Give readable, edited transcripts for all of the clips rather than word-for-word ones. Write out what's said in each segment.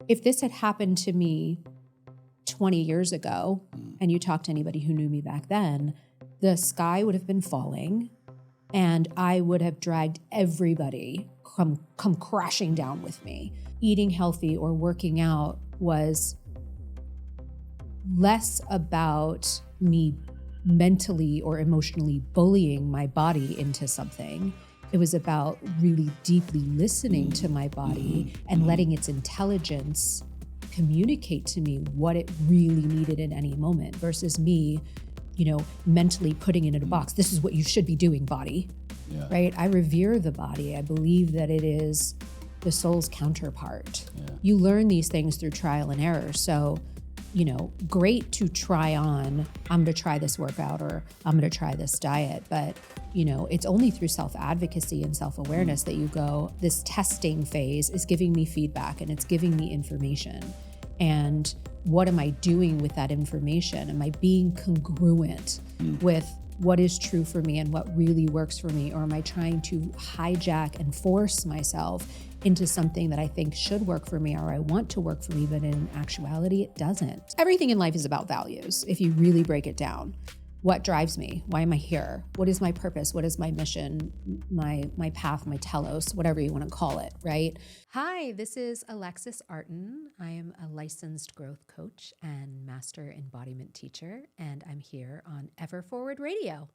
if this had happened to me 20 years ago, and you talk to anybody who knew me back then, the sky would have been falling and I would have dragged everybody come crashing down with me. Eating healthy or working out was less about me mentally or emotionally bullying my body into something. It was about really deeply listening to my body and letting its intelligence communicate to me what it really needed in any moment versus me, mentally putting it in a box. This is what you should be doing, body, right? I revere the body. I believe that it is the soul's counterpart. Yeah. You learn these things through trial and error. So, great to try on, I'm going to try this workout or I'm going to try this diet. But, it's only through self-advocacy and self-awareness that you go, this testing phase is giving me feedback and it's giving me information. And what am I doing with that information? Am I being congruent with what is true for me and what really works for me? Or am I trying to hijack and force myself into something that I think should work for me or I want to work for me, but in actuality, it doesn't. Everything in life is about values, if you really break it down. What drives me? Why am I here? What is my purpose? What is my mission? My path, my telos, whatever you want to call it, right? Hi, this is Alexis Artin. I am a licensed growth coach and master embodiment teacher, and I'm here on Ever Forward Radio.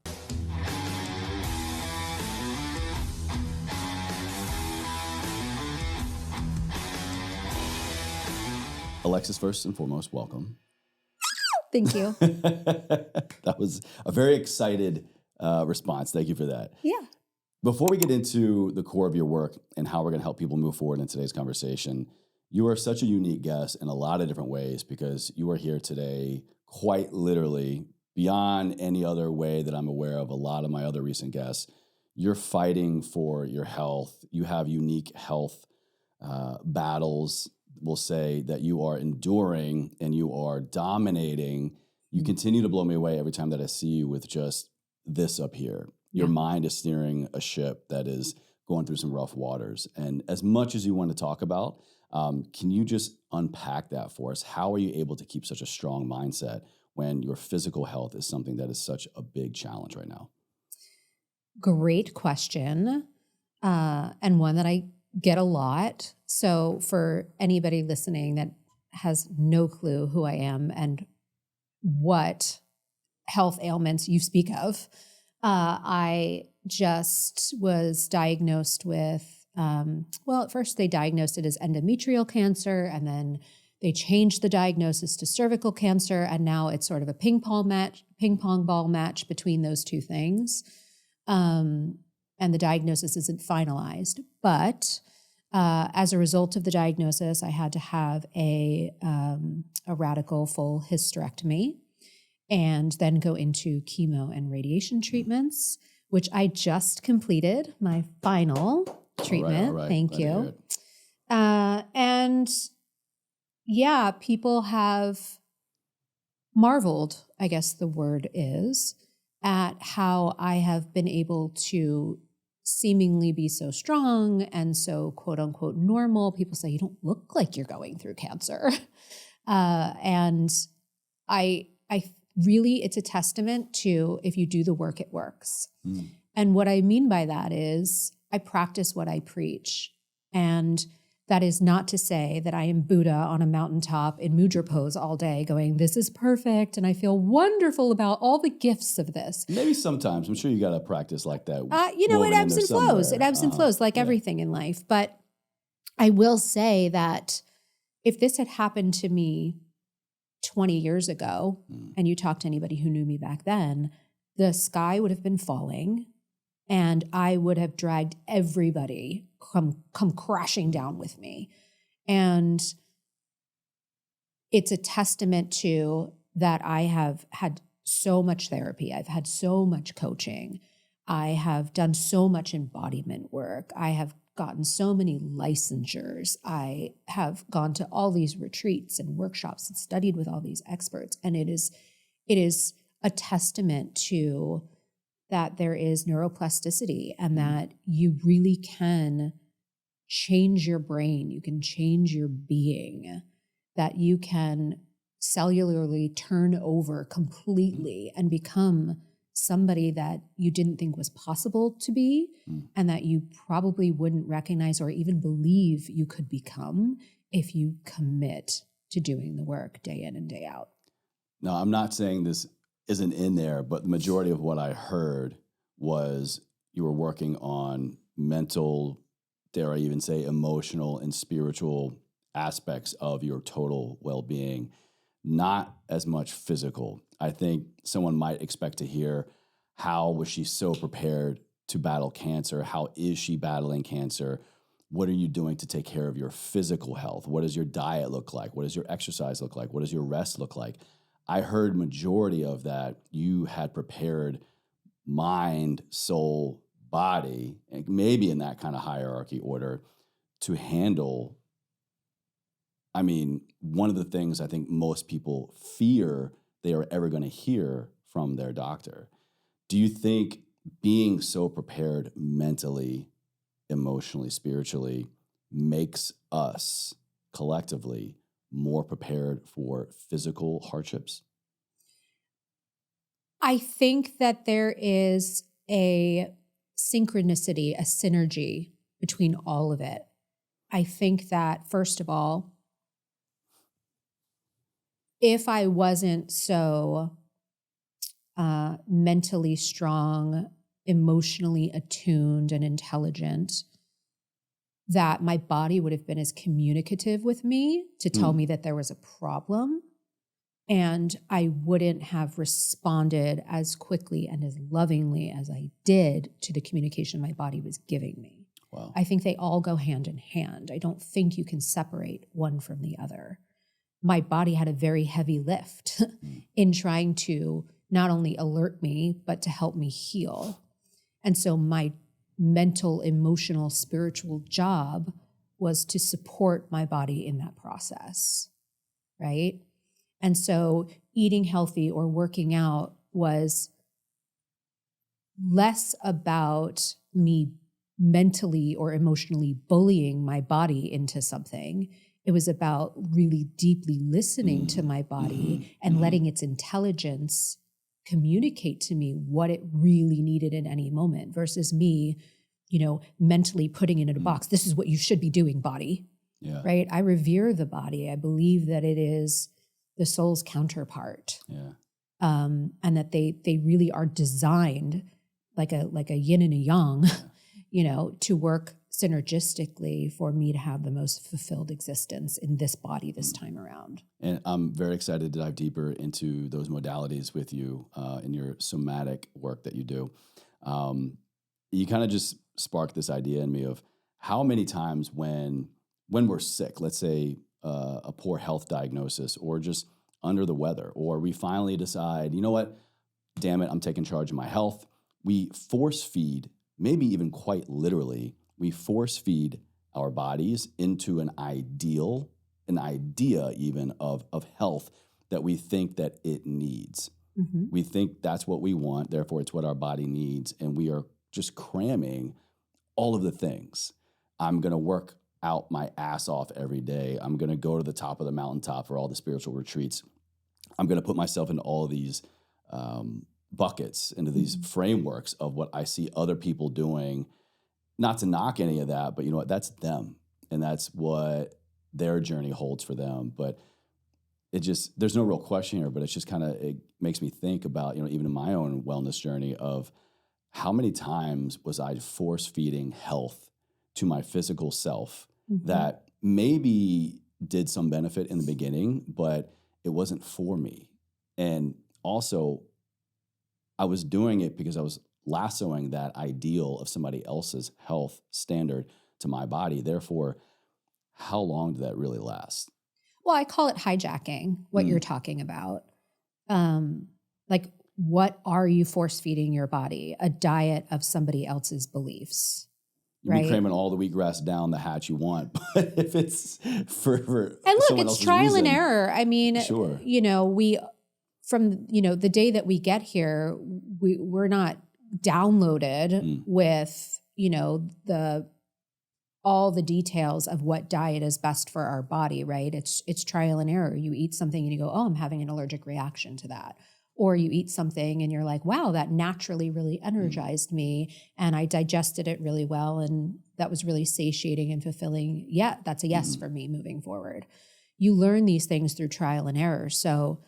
Alexis, first and foremost, welcome. Thank you. That was a very excited response. Thank you for that. Yeah. Before we get into the core of your work and how we're going to help people move forward in today's conversation, you are such a unique guest in a lot of different ways because you are here today quite literally beyond any other way that I'm aware of. A lot of my other recent guests, you're fighting for your health. You have unique health battles, we'll say, that you are enduring and you are dominating. You continue to blow me away every time that I see you with just this up here. Your mind is steering a ship that is going through some rough waters. And as much as you want to talk about, can you just unpack that for us? How are you able to keep such a strong mindset when your physical health is something that is such a big challenge right now? Great question. And one that I get a lot. So for anybody listening that has no clue who I am and what health ailments you speak of, I just was diagnosed with, at first they diagnosed it as endometrial cancer, and then they changed the diagnosis to cervical cancer, and now it's sort of a ping pong ball match between those two things. And the diagnosis isn't finalized. But as a result of the diagnosis, I had to have a radical full hysterectomy and then go into chemo and radiation treatments, which I just completed, my final treatment. All right. Thank you. And yeah, people have marveled, I guess the word is, at how I have been able to seemingly be so strong and so quote unquote normal. People say, you don't look like you're going through cancer. And I really, it's a testament to if you do the work, it works. And what I mean by that is I practice what I preach. And that is not to say that I am Buddha on a mountaintop in mudra pose all day going, this is perfect. And I feel wonderful about all the gifts of this. Maybe sometimes. I'm sure you got to practice like that. It ebbs and flows. It ebbs and flows like everything in life. But I will say that if this had happened to me 20 years ago, and you talk to anybody who knew me back then, the sky would have been falling and I would have dragged everybody come crashing down with me. And it's a testament to that I have had so much therapy. I've had so much coaching. I have done so much embodiment work. I have gotten so many licensures. I have gone to all these retreats and workshops and studied with all these experts. And it is a testament to that there is neuroplasticity and that you really can change your brain, you can change your being, that you can cellularly turn over completely and become somebody that you didn't think was possible to be, and that you probably wouldn't recognize or even believe you could become if you commit to doing the work day in and day out. Now, I'm not saying this isn't in there, but the majority of what I heard was you were working on mental, dare I even say, emotional and spiritual aspects of your total well-being, not as much physical. I think someone might expect to hear, how was she so prepared to battle cancer? How is she battling cancer? What are you doing to take care of your physical health? What does your diet look like? What does your exercise look like? What does your rest look like? I heard majority of that you had prepared mind, soul, body, and maybe in that kind of hierarchy order, to handle, I mean, one of the things I think most people fear they are ever going to hear from their doctor. Do you think being so prepared mentally, emotionally, spiritually makes us collectively more prepared for physical hardships? I think that there is a synchronicity, a synergy between all of it. I think that, first of all, if I wasn't so mentally strong, emotionally attuned, and intelligent, that my body would have been as communicative with me to tell me that there was a problem, and I wouldn't have responded as quickly and as lovingly as I did to the communication my body was giving me. Wow. I think they all go hand in hand. I don't think you can separate one from the other. My body had a very heavy lift in trying to not only alert me, but to help me heal. And so my mental, emotional, spiritual job was to support my body in that process, right? And so eating healthy or working out was less about me mentally or emotionally bullying my body into something. It was about really deeply listening to my body and letting its intelligence communicate to me what it really needed in any moment, versus me, mentally putting it in a box. This is what you should be doing, body. Yeah. Right? I revere the body. I believe that it is the soul's counterpart. Yeah. And that they really are designed like a yin and a yang, to work synergistically for me to have the most fulfilled existence in this body this time around. And I'm very excited to dive deeper into those modalities with you in your somatic work that you do. You kind of just sparked this idea in me of how many times when we're sick, let's say a poor health diagnosis or just under the weather, or we finally decide, you know what, damn it, I'm taking charge of my health. We force feed, maybe even quite literally, we force feed our bodies into an idea even of health that we think that it needs. Mm-hmm. We think that's what we want, therefore it's what our body needs, and we are just cramming all of the things. I'm going to work out my ass off every day. I'm going to go to the top of the mountaintop for all the spiritual retreats. I'm going to put myself into all of these buckets, into these frameworks of what I see other people doing. Not to knock any of that, but you know what? That's them. And that's what their journey holds for them. But there's no real question here, but it's just it makes me think about, even in my own wellness journey of how many times was I force feeding health to my physical self that maybe did some benefit in the beginning, but it wasn't for me. And also I was doing it because I was lassoing that ideal of somebody else's health standard to my body. Therefore, how long did that really last? Well, I call it hijacking, what you're talking about. Like, what are you force feeding your body? A diet of somebody else's beliefs. You can be cramming all the wheatgrass down the hatch you want, but if it's for and look, someone it's else's trial reason, and error. I mean, sure. We from the day that we get here, we're not downloaded with the all the details of what diet is best for our body, right? It's trial and error. You eat something and you go, oh, I'm having an allergic reaction to that. Or you eat something and you're like, wow, that naturally really energized me and I digested it really well and that was really satiating and fulfilling. Yeah, that's a yes for me moving forward. You learn these things through trial and error. So,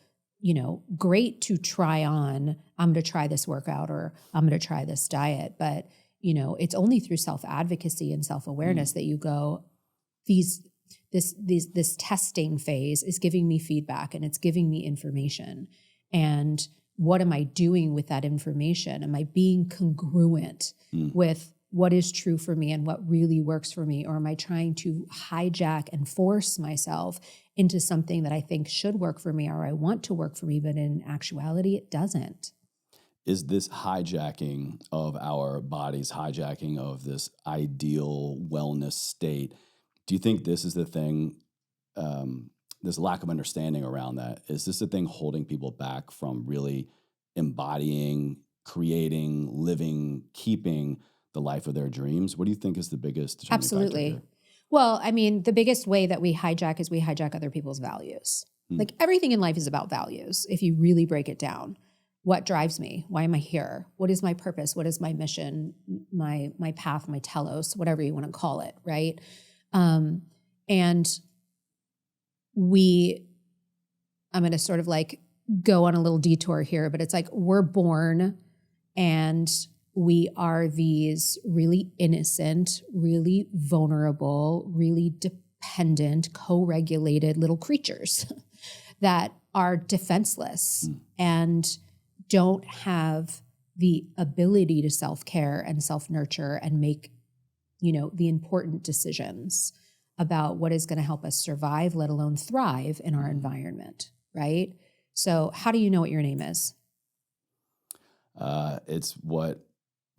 great to try on, I'm going to try this workout or I'm going to try this diet. But, it's only through self-advocacy and self-awareness that you go, this testing phase is giving me feedback and it's giving me information. And what am I doing with that information? Am I being congruent with what is true for me and what really works for me? Or am I trying to hijack and force myself into something that I think should work for me or I want to work for me, but in actuality, it doesn't? Is this hijacking of our bodies, hijacking of this ideal wellness state, do you think this is the thing, this lack of understanding around that, is this the thing holding people back from really embodying, creating, living, keeping the life of their dreams? What do you think is the biggest determining Absolutely. factor here? Well, I mean, the biggest way that we hijack is we hijack other people's values. Like everything in life is about values. If you really break it down, what drives me? Why am I here? What is my purpose? What is my mission? My path, my telos, whatever you want to call it, right? And I'm going to sort of like go on a little detour here, but it's like we're born and we are these really innocent, really vulnerable, really dependent, co-regulated little creatures that are defenseless and don't have the ability to self-care and self-nurture and make, the important decisions about what is going to help us survive, let alone thrive in our environment, right? So how do you know what your name is? It's what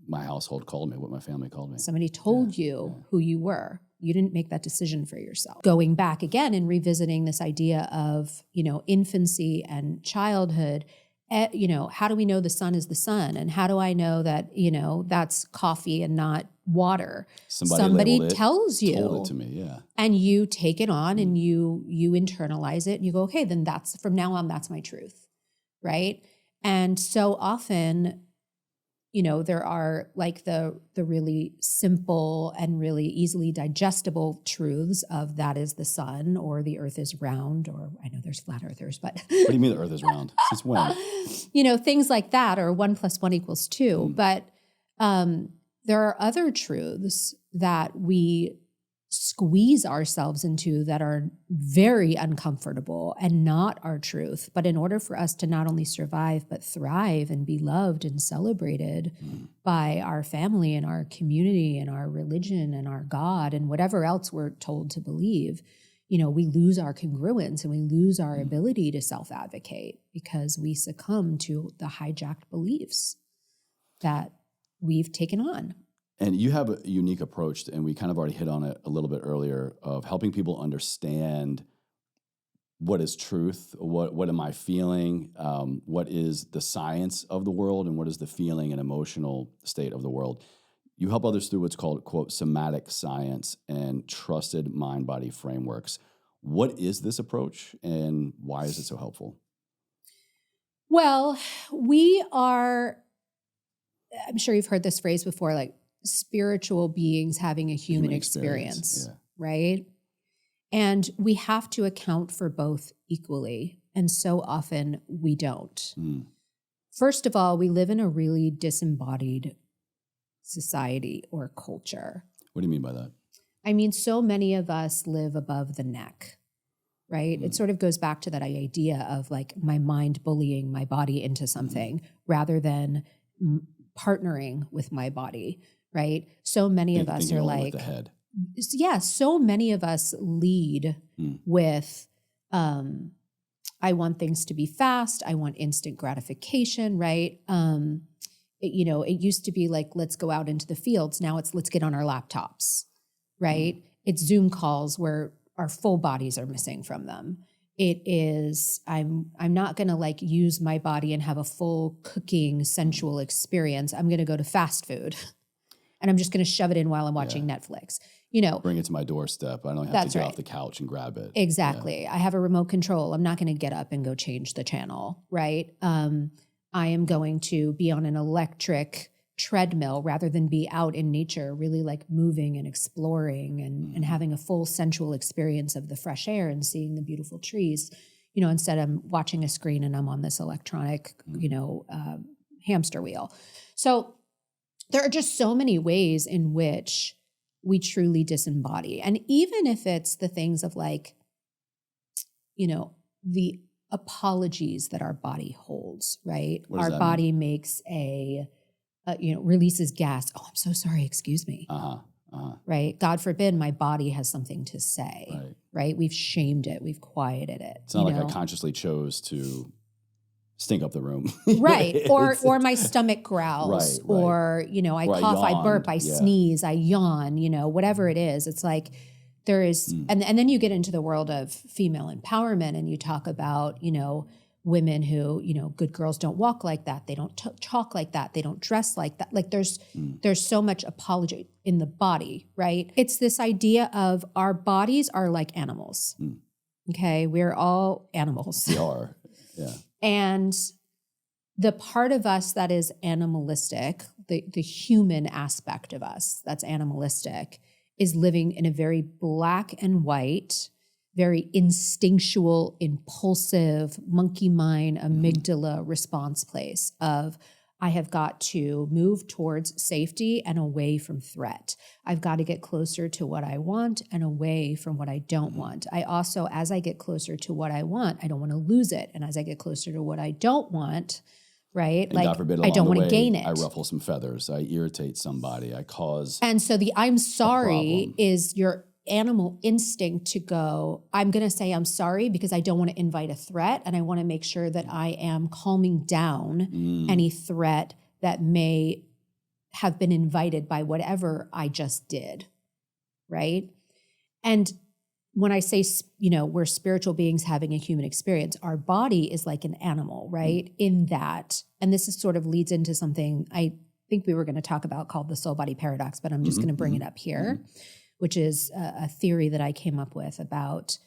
my household called me, what my family called me. Somebody told you who you were. You didn't make that decision for yourself. Going back again and revisiting this idea of, infancy and childhood, how do we know the sun is the sun? And how do I know that, that's coffee and not water? Somebody tells you. Told it to me, yeah. And you take it on and you internalize it and you go, okay, then that's from now on, that's my truth, right? And so often, there are like the really simple and really easily digestible truths of that is the sun or the earth is round, or I know there's flat earthers, but. What do you mean the earth is round? Since when? Things like that, or 1 + 1 = 2. But there are other truths that we squeeze ourselves into that are very uncomfortable and not our truth. But in order for us to not only survive, but thrive and be loved and celebrated by our family and our community and our religion and our God and whatever else we're told to believe, we lose our congruence and we lose our ability to self-advocate because we succumb to the hijacked beliefs that we've taken on. And you have a unique approach, and we kind of already hit on it a little bit earlier, of helping people understand what is truth, what am I feeling, what is the science of the world, and what is the feeling and emotional state of the world. You help others through what's called, quote, somatic science and trusted mind-body frameworks. What is this approach, and why is it so helpful? Well, I'm sure you've heard this phrase before, like, spiritual beings having a human experience, right? And we have to account for both equally. And so often we don't. First of all, we live in a really disembodied society or culture. What do you mean by that? I mean, so many of us live above the neck, right? It sort of goes back to that idea of like my mind bullying my body into something rather than partnering with my body. Right. So many of us are like, the head. Yeah. So many of us lead with, I want things to be fast. I want instant gratification. Right. It used to be like, let's go out into the fields. Now it's let's get on our laptops. Right. It's Zoom calls where our full bodies are missing from them. It is, I'm not going to like use my body and have a full cooking sensual experience. I'm going to go to fast food. And I'm just going to shove it in while I'm watching Netflix. Bring it to my doorstep. I don't have That's to get right. off the couch and grab it. Exactly. Yeah. I have a remote control. I'm not going to get up and go change the channel, right? I am going to be on an electric treadmill rather than be out in nature, really like moving and exploring and having a full sensual experience of the fresh air and seeing the beautiful trees. Instead I'm watching a screen and I'm on this electronic, hamster wheel. So there are just so many ways in which we truly disembody. And even if it's the things of like, the apologies that our body holds, right? Our body makes releases gas. Oh, I'm so sorry. Excuse me. Right? God forbid my body has something to say, right? We've shamed it. We've quieted it. It's not like I consciously chose to stink up the room. Right. Or my stomach growls, or, I cough, I burp, I sneeze, I yawn, whatever it is. It's like there is, and then you get into the world of female empowerment and you talk about, women who, good girls don't walk like that. They don't talk like that. They don't dress like that. Like there's so much apology in the body, right? It's this idea of our bodies are like animals. Okay. We're all animals. We are. Yeah. And the part of us that is animalistic, the human aspect of us that's animalistic, is living in a very black and white, very instinctual, impulsive, monkey mind, amygdala response place of, I have got to move towards safety and away from threat. I've got to get closer to what I want and away from what I don't want. I also, as I get closer to what I want, I don't want to lose it. And as I get closer to what I don't want, right? And like, God forbid, I don't want to way, gain it. I ruffle some feathers. I irritate somebody. I cause. And so the I'm sorry is your animal instinct to go, I'm going to say I'm sorry because I don't want to invite a threat. And I want to make sure that I am calming down any threat that may have been invited by whatever I just did. Right. And when I say, we're spiritual beings having a human experience, our body is like an animal, right? In that, and this is sort of leads into something I think we were going to talk about called the soul body paradox, but I'm just going to bring it up here, which is a theory that I came up with about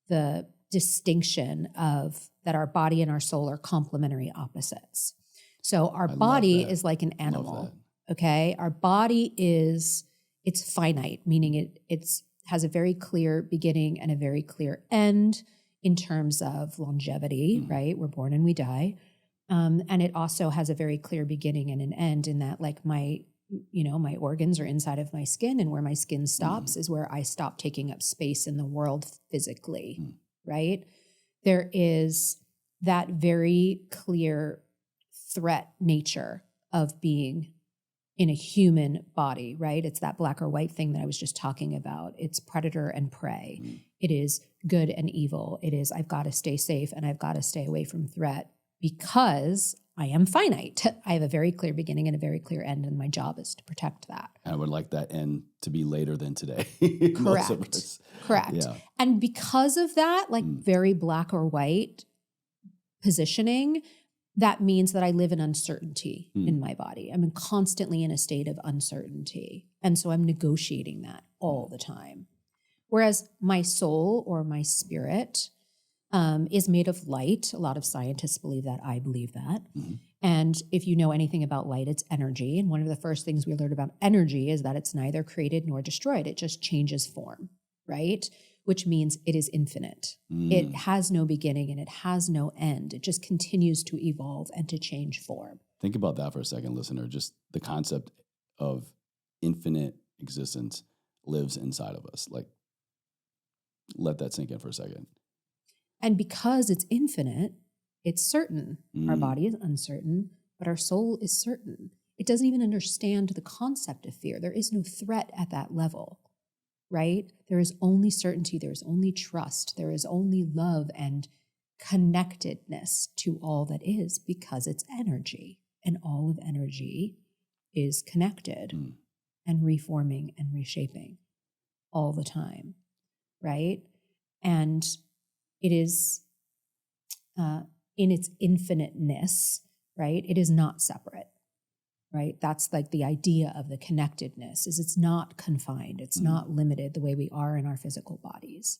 the distinction of that our body and our soul are complementary opposites. So our body is like an animal, okay? Our body it's finite, meaning it's has a very clear beginning and a very clear end in terms of longevity, right? We're born and we die. And it also has a very clear beginning and an end in that, like, my organs are inside of my skin, and where my skin stops is where I stop taking up space in the world physically, right? There is that very clear threat nature of being in a human body, right? It's that black or white thing that I was just talking about. It's predator and prey. It is good and evil. It is, I've got to stay safe and I've got to stay away from threat because I am finite. I have a very clear beginning and a very clear end, and my job is to protect that. I would like that end to be later than today. Correct. Correct. Yeah. And because of that, like very black or white positioning, that means that I live in uncertainty in my body. I'm constantly in a state of uncertainty. And so I'm negotiating that all the time. Whereas my soul or my spirit is made of light. A lot of scientists believe that. I believe that. And if you know anything about light, it's energy. And one of the first things we learned about energy is that it's neither created nor destroyed. It just changes form, right? Which means it is infinite. It has no beginning and it has no end. It just continues to evolve and to change form. Think about that for a second, listener. Just the concept of infinite existence lives inside of us. Like, let that sink in for a second. And because it's infinite, it's certain. Our body is uncertain, but our soul is certain. It doesn't even understand the concept of fear. There is no threat at that level. Right? There is only certainty. There is only trust. There is only love and connectedness to all that is, because it's energy, and all of energy is connected and reforming and reshaping all the time. Right? And it is in its infiniteness, right? It is not separate. right? That's like the idea of the connectedness, is it's not confined. It's not limited the way we are in our physical bodies.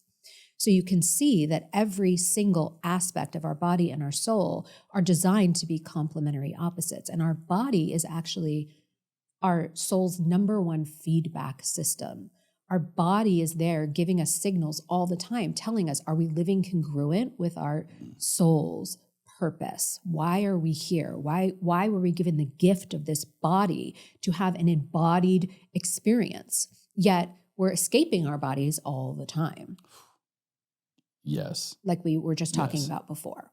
So you can see that every single aspect of our body and our soul are designed to be complementary opposites. And our body is actually our soul's number one feedback system. Our body is there giving us signals all the time, telling us, are we living congruent with our soul's purpose? Why are we here? Why were we given the gift of this body to have an embodied experience? Yet we're escaping our bodies all the time. Yes. Like we were just talking about before.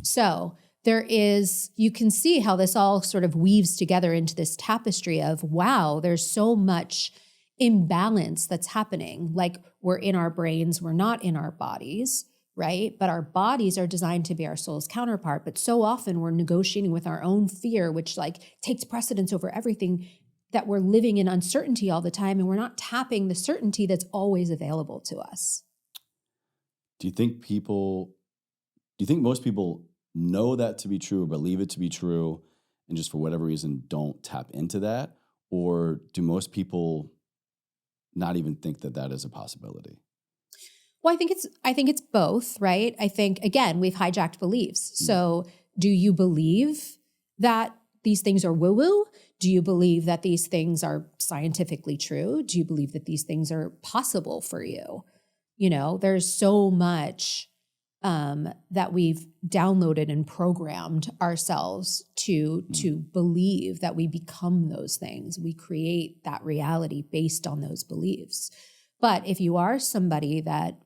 So you can see how this all sort of weaves together into this tapestry of, wow, there's so much imbalance that's happening. Like we're in our brains, we're not in our bodies, right? But our bodies are designed to be our soul's counterpart. But so often we're negotiating with our own fear, which like takes precedence over everything, that we're living in uncertainty all the time. And we're not tapping the certainty that's always available to us. Do you think most people know that to be true or believe it to be true and just for whatever reason don't tap into that? Or do most people not even think that that is a possibility? Well, I think it's both, right? I think, again, we've hijacked beliefs. So do you believe that these things are woo-woo? Do you believe that these things are scientifically true? Do you believe that these things are possible for you? You know, there's so much that we've downloaded and programmed ourselves to believe that we become those things. We create that reality based on those beliefs. But if you are somebody that,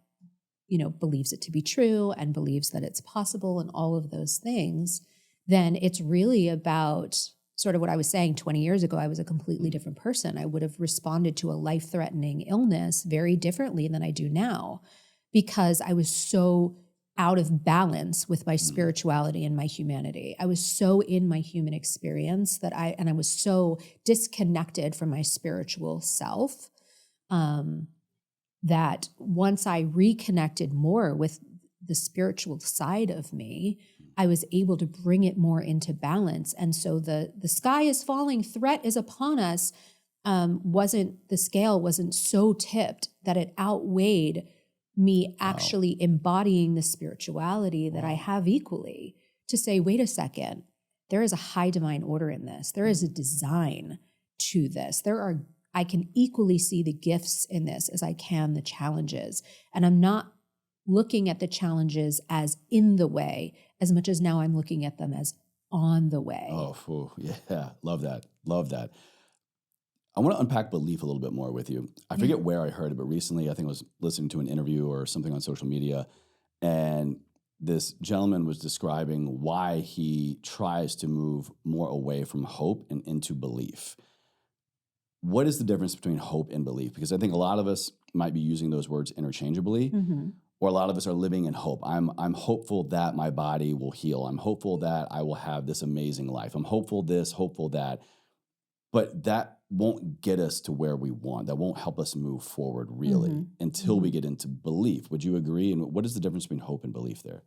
you know, believes it to be true and believes that it's possible and all of those things, then it's really about sort of what I was saying 20 years ago. I was a completely different person. I would have responded to a life-threatening illness very differently than I do now, because I was so out of balance with my spirituality and my humanity. I was so in my human experience that I was so disconnected from my spiritual self that once I reconnected more with the spiritual side of me, I was able to bring it more into balance. And so the sky is falling, threat is upon us, the scale wasn't so tipped that it outweighed me actually embodying the spirituality that I have equally, to say, wait a second, there is a high divine order in this. There is a design to this. I can equally see the gifts in this as I can the challenges. And I'm not looking at the challenges as in the way as much as now I'm looking at them as on the way. Oh, yeah. Love that. Love that. I want to unpack belief a little bit more with you. I forget where I heard it, but recently I think I was listening to an interview or something on social media, and this gentleman was describing why he tries to move more away from hope and into belief. What is the difference between hope and belief? Because I think a lot of us might be using those words interchangeably, or a lot of us are living in hope. I'm hopeful that my body will heal. I'm hopeful that I will have this amazing life. I'm hopeful this, hopeful that. But that won't get us to where we want. That won't help us move forward really until we get into belief. Would you agree? And what is the difference between hope and belief there?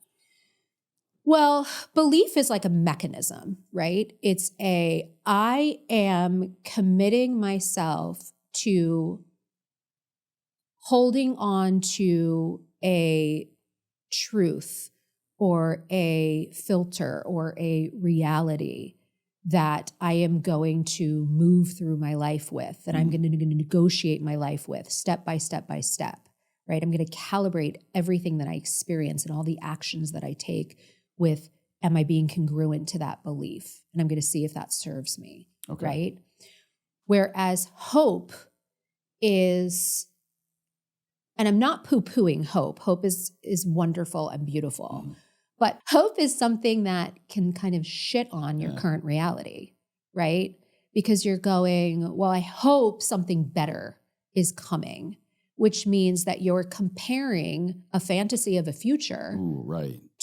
Well, belief is like a mechanism, right? I am committing myself to holding on to a truth or a filter or a reality that I am going to move through my life with, that I'm going to negotiate my life with step by step by step, right? I'm going to calibrate everything that I experience and all the actions that I take with, am I being congruent to that belief? And I'm going to see if that serves me, right? Whereas hope is, and I'm not poo-pooing hope. Hope is wonderful and beautiful. But hope is something that can kind of shit on your current reality, right? Because you're going, well, I hope something better is coming, which means that you're comparing a fantasy of a future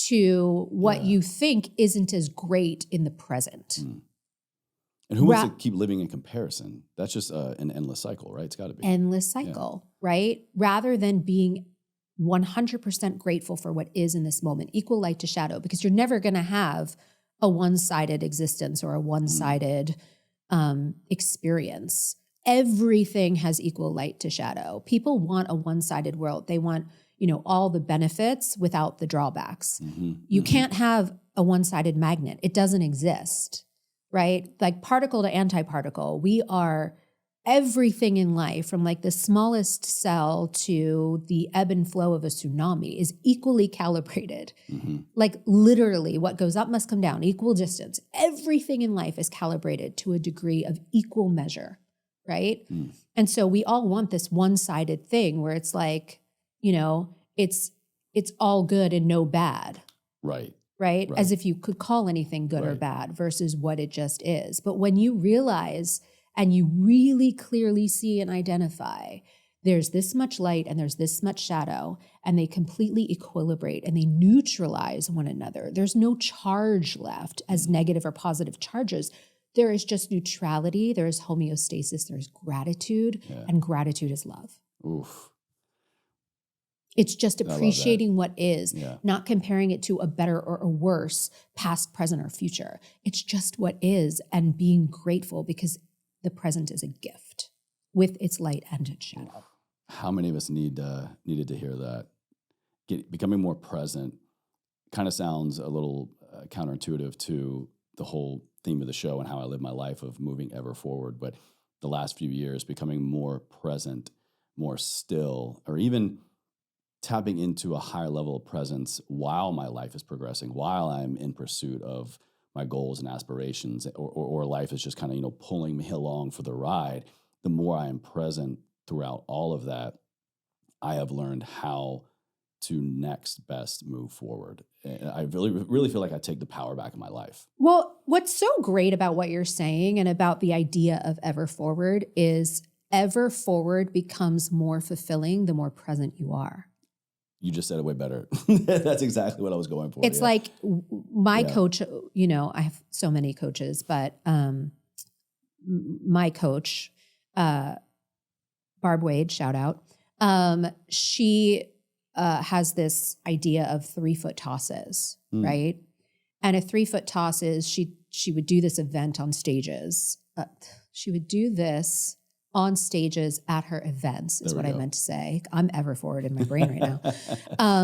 to what you think isn't as great in the present. And who wants to keep living in comparison? That's just an endless cycle, right? It's got to be. Endless cycle, right? Rather than being 100% grateful for what is in this moment, equal light to shadow, because you're never going to have a one-sided existence or a one-sided experience. Everything has equal light to shadow. People want a one-sided world. They want, all the benefits without the drawbacks. You can't have a one-sided magnet. It doesn't exist, right? Like particle to antiparticle, we are everything in life, from like the smallest cell to the ebb and flow of a tsunami, is equally calibrated. Like literally what goes up must come down, equal distance. Everything in life is calibrated to a degree of equal measure, right? And so we all want this one-sided thing where it's like, it's all good and no bad. Right. Right? As if you could call anything good or bad versus what it just is. But when you realize and you really clearly see and identify there's this much light and there's this much shadow, and they completely equilibrate and they neutralize one another. There's no charge left as negative or positive charges. There is just neutrality. There is homeostasis. There's gratitude, and gratitude is love. Oof. It's just appreciating what is, not comparing it to a better or a worse past, present, or future. It's just what is, and being grateful because the present is a gift with its light and its shadow. How many of us needed to hear that? Becoming more present kind of sounds a little counterintuitive to the whole theme of the show and how I live my life of moving ever forward. But the last few years, becoming more present, more still, or even tapping into a higher level of presence while my life is progressing, while I'm in pursuit of my goals and aspirations, or life is just kind of, pulling me along for the ride. The more I am present throughout all of that, I have learned how to next best move forward. And I really feel like I take the power back in my life. Well, what's so great about what you're saying and about the idea of ever forward is ever forward becomes more fulfilling the more present you are. You just said it way better. That's exactly what I was going for. It's like my coach, I have so many coaches, but my coach, Barb Wade, shout out, she has this idea of 3-foot tosses, right? And a 3-foot toss is she would do this event on stages. She would do this on stages at her events is what I meant to say. I'm ever forward in my brain right now.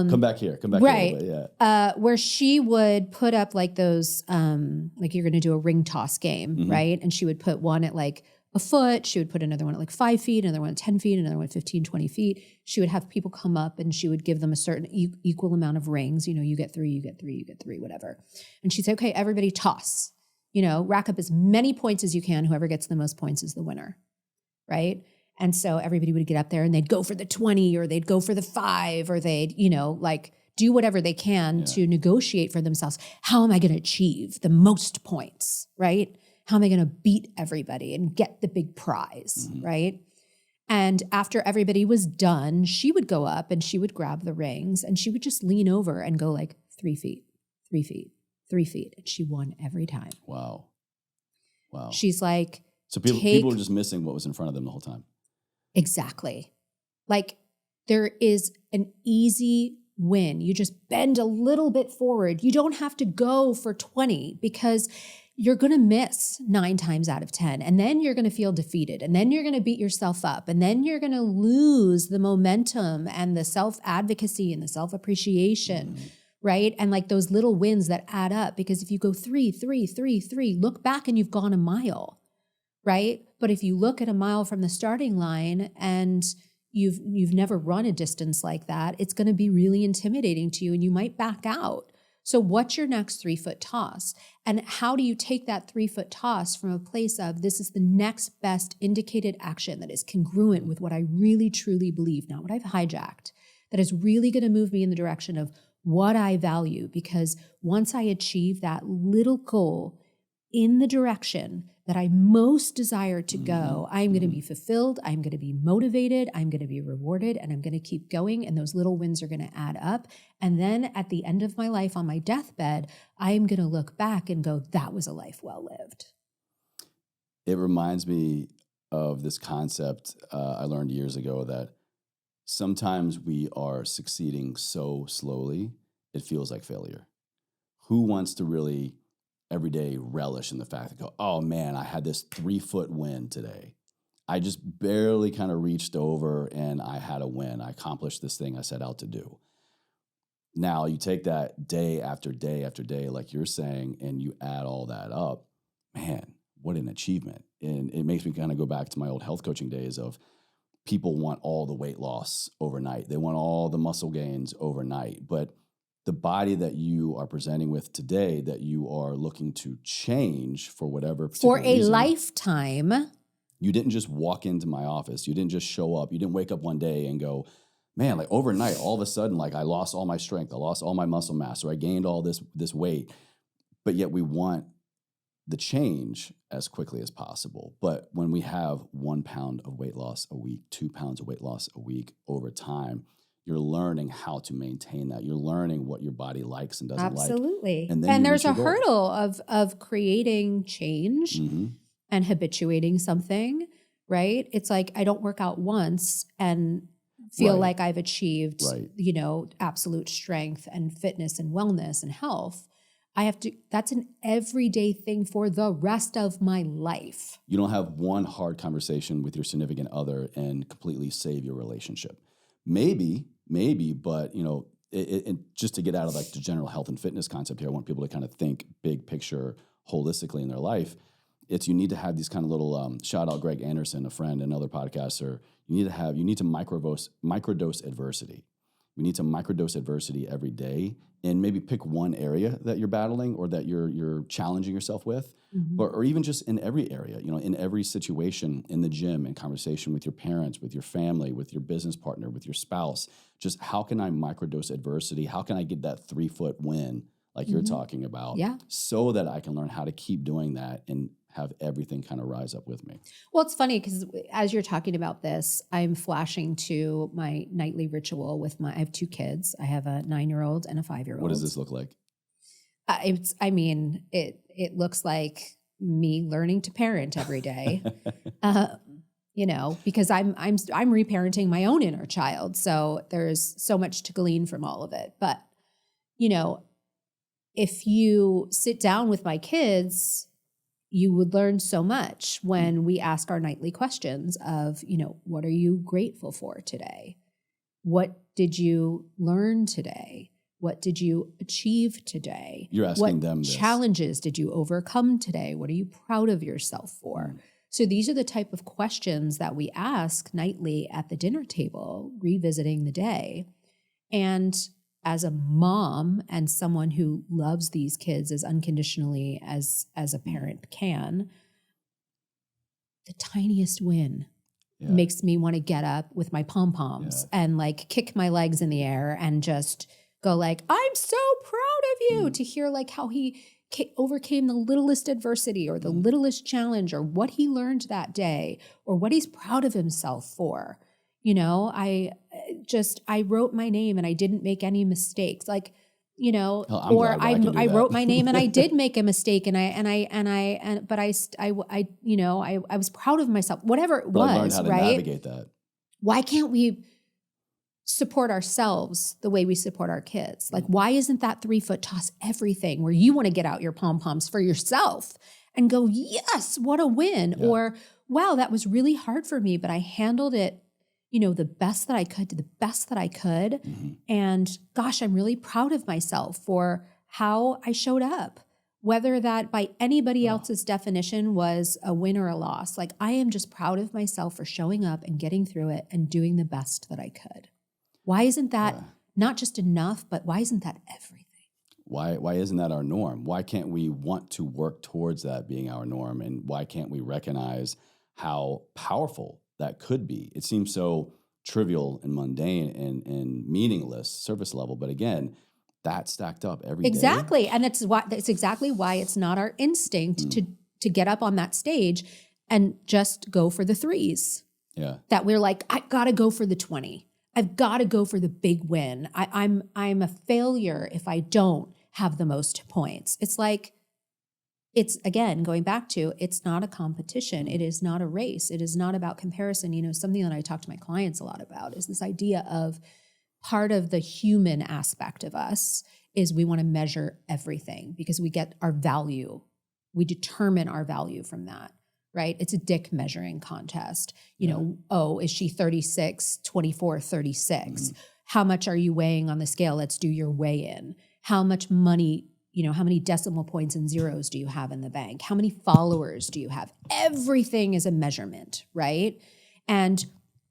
Come back here. Right. Here, yeah. Where she would put up like those, like you're going to do a ring toss game, right? And she would put one at like a foot. She would put another one at like 5 feet, another one at 10 feet, another one at 15, 20 feet. She would have people come up and she would give them a certain equal amount of rings. You get 3, you get 3, you get 3, whatever. And she'd say, okay, everybody toss, rack up as many points as you can. Whoever gets the most points is the winner. Right. And so everybody would get up there and they'd go for the 20 or they'd go for the 5 or they'd, like do whatever they can to negotiate for themselves. How am I going to achieve the most points? Right. How am I going to beat everybody and get the big prize? Right. And after everybody was done, she would go up and she would grab the rings and she would just lean over and go like 3 feet, 3 feet, 3 feet. And she won every time. Wow. She's like, so people were just missing what was in front of them the whole time. Exactly. Like there is an easy win. You just bend a little bit forward. You don't have to go for 20 because you're going to miss 9 times out of 10. And then you're going to feel defeated. And then you're going to beat yourself up. And then you're going to lose the momentum and the self-advocacy and the self-appreciation. Right? And like those little wins that add up. Because if you go 3, 3, 3, 3, look back and you've gone a mile. Right? But if you look at a mile from the starting line and you've never run a distance like that, it's going to be really intimidating to you and you might back out. So what's your next 3-foot toss? And how do you take that 3-foot toss from a place of this is the next best indicated action that is congruent with what I really truly believe, not what I've hijacked, that is really going to move me in the direction of what I value? Because once I achieve that little goal in the direction that I most desire to go, I'm going to be fulfilled, I'm going to be motivated, I'm going to be rewarded, and I'm going to keep going, and those little wins are going to add up. And then at the end of my life on my deathbed, I'm going to look back and go, that was a life well lived. It reminds me of this concept I learned years ago that sometimes we are succeeding so slowly, it feels like failure. Who wants to really everyday relish in the fact that go, oh man, I had this 3-foot win today. I just barely kind of reached over and I had a win. I accomplished this thing I set out to do. Now you take that day after day after day, like you're saying, and you add all that up, man, what an achievement. And it makes me kind of go back to my old health coaching days of people want all the weight loss overnight. They want all the muscle gains overnight. But the body that you are presenting with today, that you are looking to change for whatever particular For a reason, lifetime. you didn't just walk into my office. You didn't just show up. You didn't wake up one day and go, man, like overnight, all of a sudden, like I lost all my strength. I lost all my muscle mass, or I gained all this weight. But yet we want the change as quickly as possible. But when we have 1 pound of weight loss a week, 2 pounds of weight loss a week over time, you're learning how to maintain that. You're learning what your body likes and doesn't like. Absolutely. And then And you there's reach a your goal. hurdle of creating change and habituating something, right? It's like I don't work out once and feel Right. like I've achieved, Right. absolute strength and fitness and wellness and health. That's an everyday thing for the rest of my life. You don't have one hard conversation with your significant other and completely save your relationship. Maybe, but just to get out of like the general health and fitness concept here, I want people to kind of think big picture holistically in their life. You need to have these kind of little, shout out Greg Anderson, a friend, another podcaster. You need to microdose adversity. We need to microdose adversity every day and maybe pick one area that you're battling or that you're challenging yourself with, or even just in every area, in every situation, in the gym, in conversation with your parents, with your family, with your business partner, with your spouse. Just how can I microdose adversity? How can I get that 3-foot win like you're talking about, so that I can learn how to keep doing that and have everything kind of rise up with me? Well, it's funny because as you're talking about this, I'm flashing to my nightly ritual with I have 2 kids. I have a 9-year-old and a 5-year-old. What does this look like? It looks like me learning to parent every day, because I'm reparenting my own inner child. So there's so much to glean from all of it. But, if you sit down with my kids, you would learn so much when we ask our nightly questions of, what are you grateful for today? What did you learn today? What did you achieve today? You're asking them What this. challenges did you overcome today? What are you proud of yourself for? So these are the type of questions that we ask nightly at the dinner table, revisiting the day. And as a mom and someone who loves these kids as unconditionally as a parent can, the tiniest win makes me want to get up with my pom-poms and like kick my legs in the air and just go like, I'm so proud of you, to hear like how he overcame the littlest adversity or the littlest challenge or what he learned that day or what he's proud of himself for. I wrote my name and I didn't make any mistakes. Like, I wrote my name and I did make a mistake and I was proud of myself, whatever it was, I learned how to right? navigate that. Why can't we support ourselves the way we support our kids? Like, why isn't that 3-foot toss everything where you want to get out your pom-poms for yourself and go, yes, what a win. Yeah. Or, wow, that was really hard for me, but I handled it the best that I could to the best that I could. Mm-hmm. And gosh, I'm really proud of myself for how I showed up, whether that by anybody else's definition was a win or a loss. Like, I am just proud of myself for showing up and getting through it and doing the best that I could. Why isn't that not just enough, but why isn't that everything? Why isn't that our norm? Why can't we want to work towards that being our norm? And why can't we recognize how powerful that could be? It seems so trivial and mundane and meaningless, surface level. But again, that's stacked up every day. Exactly. And that's exactly why it's not our instinct to get up on that stage and just go for the 3s. Yeah. That we're like, I gotta go for the 20. I've got to go for the big win. I'm a failure if I don't have the most points. It's like, it's again, going back to, it's not a competition. It is not a race. It is not about comparison. Something that I talk to my clients a lot about is this idea of part of the human aspect of us is we want to measure everything because we get our value We determine our value from that, right? It's a dick measuring contest. You know, oh, is she 36, 24, 36? How much are you weighing on the scale? Let's do your weigh-in. How much money, how many decimal points and zeros do you have in the bank? How many followers do you have? Everything is a measurement, right? And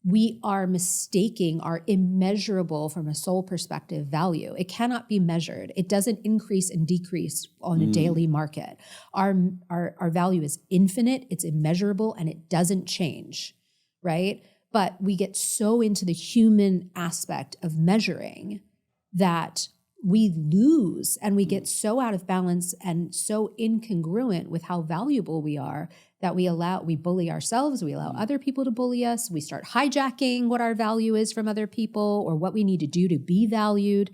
we are mistaking our immeasurable from a soul perspective value. It cannot be measured. It doesn't increase and decrease on a daily market. Our value is infinite, it's immeasurable, and it doesn't change, right? But we get so into the human aspect of measuring that we lose, and we get so out of balance and so incongruent with how valuable we are that we bully ourselves, we allow other people to bully us, we start hijacking what our value is from other people or what we need to do to be valued.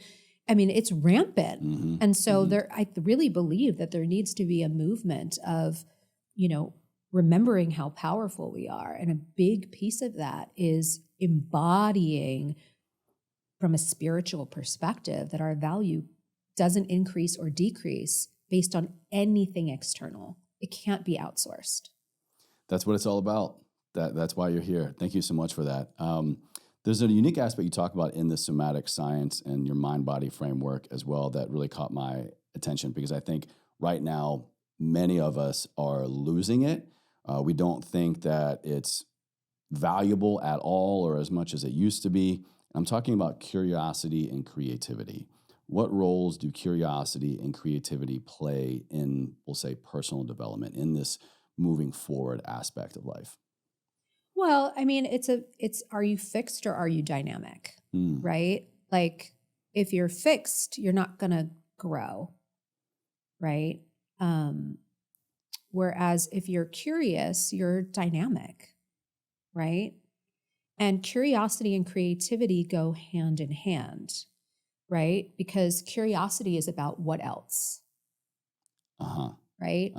I mean, it's rampant. And so I really believe that there needs to be a movement of, remembering how powerful we are. And a big piece of that is embodying from a spiritual perspective that our value doesn't increase or decrease based on anything external. It can't be outsourced. That's what it's all about. That's why you're here. Thank you so much for that. There's a unique aspect you talk about in the somatic science and your mind-body framework as well that really caught my attention, because I think right now many of us are losing it. We don't think that it's valuable at all or as much as it used to be. I'm talking about curiosity and creativity. What roles do curiosity and creativity play in, we'll say, personal development in this moving forward aspect of life? Well, I mean, it's are you fixed or are you dynamic, right? Like if you're fixed, you're not going to grow, right? Whereas if you're curious, you're dynamic, right? And curiosity and creativity go hand in hand, right? Because curiosity is about what else, right?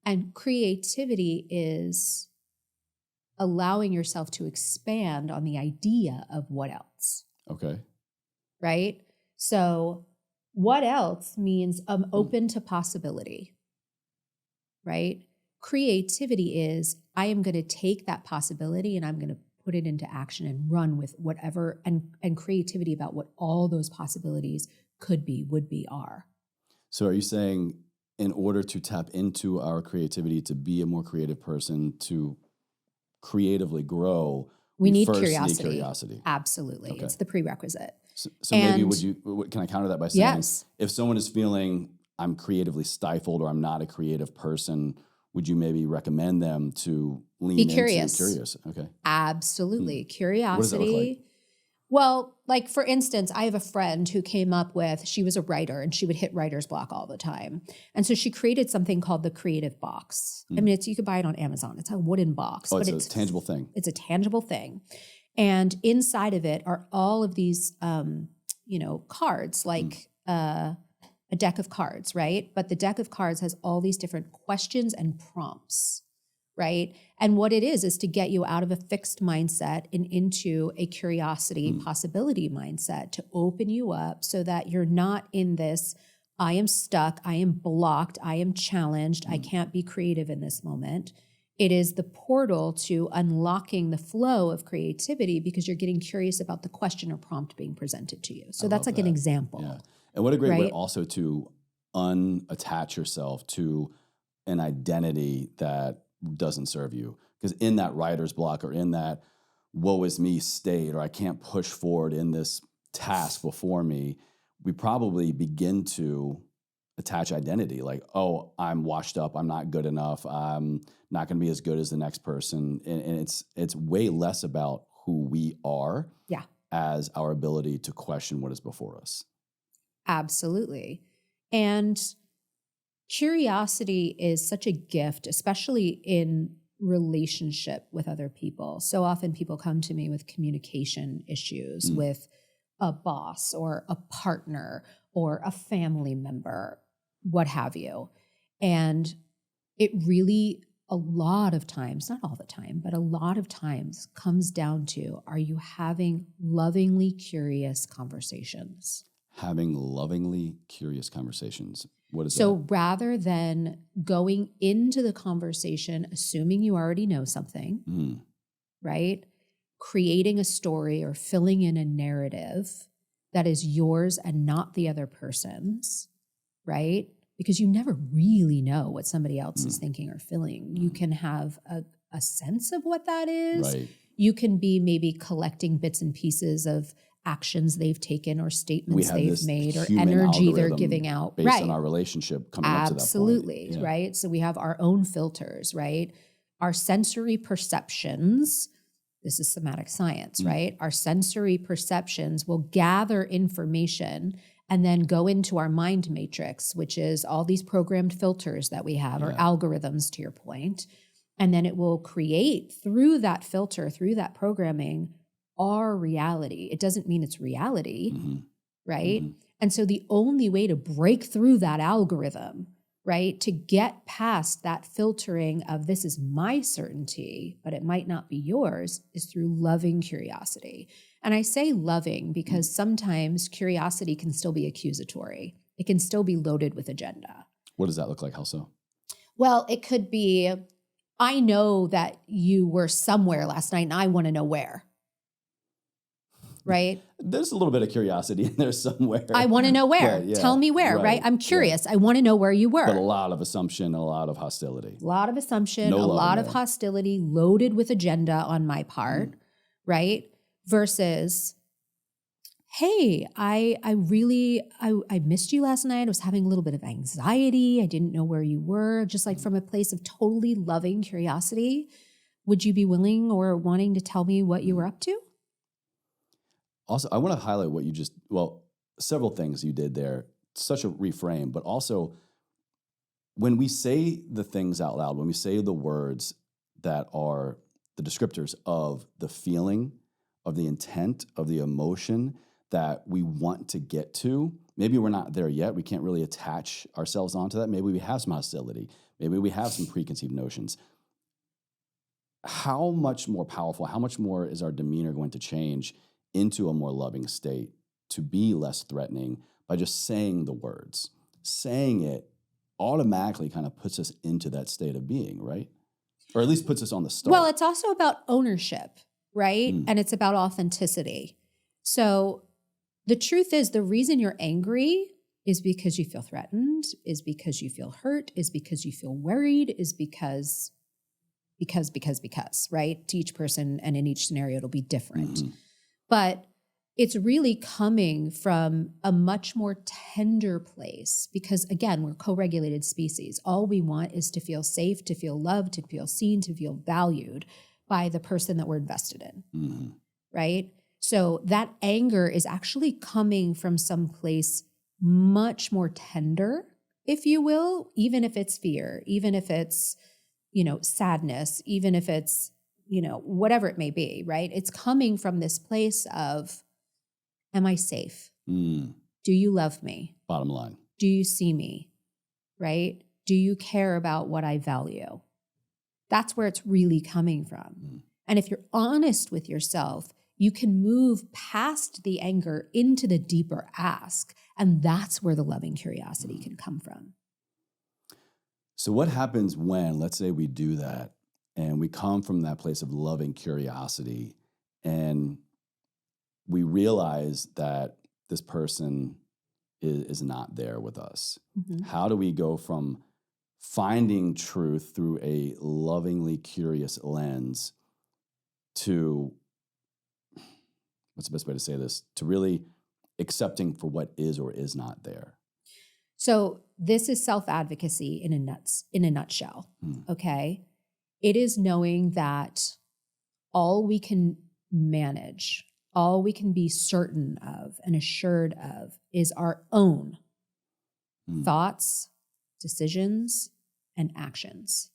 And creativity is allowing yourself to expand on the idea of what else. Okay. Right? So what else means I'm open to possibility, right? Creativity is I am going to take that possibility and I'm going to put it into action and run with whatever, and creativity about what all those possibilities could be, would be, are. So are you saying in order to tap into our creativity, to be a more creative person, to creatively grow, we need first curiosity. need curiosity? Absolutely. Okay. It's the prerequisite. So maybe can I counter that by saying, yes, if someone is feeling I'm creatively stifled or I'm not a creative person, would you maybe recommend them to lean into curious? Okay. Absolutely. Curiosity. What does that look like? Well, like for instance, I have a friend who came up with, she was a writer and she would hit writer's block all the time. And so she created something called the Creative Box. I mean, you could buy it on Amazon. It's a wooden box. Oh, but it's a tangible thing. It's a tangible thing. And inside of it are all of these, cards, like a deck of cards, right? But the deck of cards has all these different questions and prompts, right? And what it is to get you out of a fixed mindset and into a curiosity, possibility mindset, to open you up so that you're not in this, I am stuck, I am blocked, I am challenged, I can't be creative in this moment. It is the portal to unlocking the flow of creativity because you're getting curious about the question or prompt being presented to you. So that's like an example. Yeah. And what a great way also to unattach yourself to an identity that doesn't serve you. Because in that writer's block or in that woe is me state, or I can't push forward in this task before me, we probably begin to attach identity like, oh, I'm washed up, I'm not good enough, I'm not going to be as good as the next person. And it's way less about who we are as our ability to question what is before us. Absolutely. And curiosity is such a gift, especially in relationship with other people. So often people come to me with communication issues with a boss or a partner or a family member, what have you. And it really, a lot of times, not all the time, but a lot of times comes down to, are you having lovingly curious conversations? Having lovingly curious conversations. What is So that? rather than going into the conversation, assuming you already know something, right? Creating a story or filling in a narrative that is yours and not the other person's, right? Because you never really know what somebody else is thinking or feeling. You can have a sense of what that is. Right. You can be maybe collecting bits and pieces of actions they've taken or statements they've made or energy they're giving out. Based on our relationship coming up to that point. Absolutely, right? So we have our own filters, right? Our sensory perceptions, this is somatic science, right? Our sensory perceptions will gather information and then go into our mind matrix, which is all these programmed filters that we have, or algorithms to your point. And then it will create through that filter, through that programming, our reality. It doesn't mean it's reality, right? And so the only way to break through that algorithm, right, to get past that filtering of this is my certainty, but it might not be yours, is through loving curiosity. And I say loving because sometimes curiosity can still be accusatory. It can still be loaded with agenda. What does that look like? How so? Well, it could be, I know that you were somewhere last night and I want to know where. Right? There's a little bit of curiosity in there somewhere. I want to know where. Tell me where, right? I'm curious. I want to know where you were. But a lot of assumption, a lot of hostility. A lot of assumption, a lot of hostility loaded with agenda on my part, right? Versus, hey, I missed you last night. I was having a little bit of anxiety. I didn't know where you were. Just like from a place of totally loving curiosity, would you be willing or wanting to tell me what you were up to? Also, I want to highlight what you just, several things you did there. Such a reframe, but also when we say the things out loud, when we say the words that are the descriptors of the feeling, of the intent, of the emotion that we want to get to, maybe we're not there yet. We can't really attach ourselves onto that. Maybe we have some hostility. Maybe we have some preconceived notions. How much more powerful, how much more is our demeanor going to change into a more loving state, to be less threatening by just saying the words? Saying it automatically kind of puts us into that state of being, right? Or at least puts us on the start. Well, it's also about ownership, right? And it's about authenticity. So the truth is, the reason you're angry is because you feel threatened, is because you feel hurt, is because you feel worried, is because, right? To each person and in each scenario, it'll be different. But it's really coming from a much more tender place because, again, we're co-regulated species. All we want is to feel safe, to feel loved, to feel seen, to feel valued by the person that we're invested in, right? So that anger is actually coming from some place much more tender, if you will, even if it's fear, even if it's, sadness, even if it's, whatever it may be, right? It's coming from this place of, am I safe? Do you love me? Bottom line. Do you see me? Right? Do you care about what I value? That's where it's really coming from. And if you're honest with yourself, you can move past the anger into the deeper ask. And that's where the loving curiosity can come from. So what happens when, let's say we do that, and we come from that place of loving curiosity and we realize that this person is not there with us? How do we go from finding truth through a lovingly curious lens to, what's the best way to say this, to really accepting for what is or is not there? So this is self-advocacy in a nutshell, okay? It is knowing that all we can manage, all we can be certain of and assured of is our own thoughts, decisions, and actions.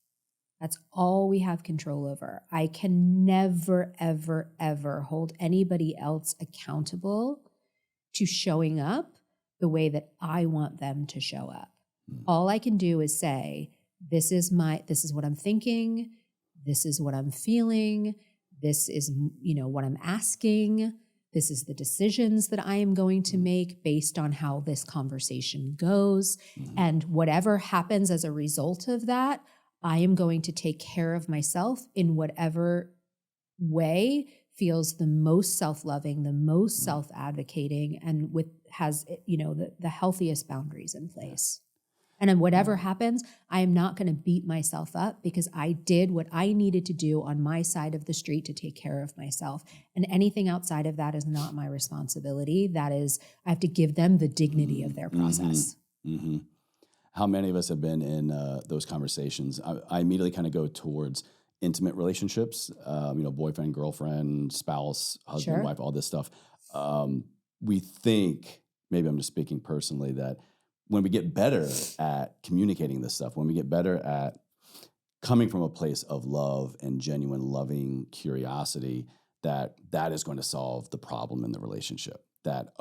That's all we have control over. I can never, ever, ever hold anybody else accountable to showing up the way that I want them to show up. All I can do is say, this is what I'm thinking. This is what I'm feeling. This is, what I'm asking. This is the decisions that I am going to make based on how this conversation goes. And whatever happens as a result of that, I am going to take care of myself in whatever way feels the most self-loving, the most self-advocating, and has the healthiest boundaries in place. And then whatever happens, I am not going to beat myself up because I did what I needed to do on my side of the street to take care of myself. And anything outside of that is not my responsibility. That is, I have to give them the dignity of their process. Mm-hmm. How many of us have been in those conversations? I immediately kind of go towards intimate relationships, boyfriend, girlfriend, spouse, husband, wife, all this stuff. We think, maybe I'm just speaking personally, that when we get better at communicating this stuff, when we get better at coming from a place of love and genuine loving curiosity, that is going to solve the problem in the relationship. That,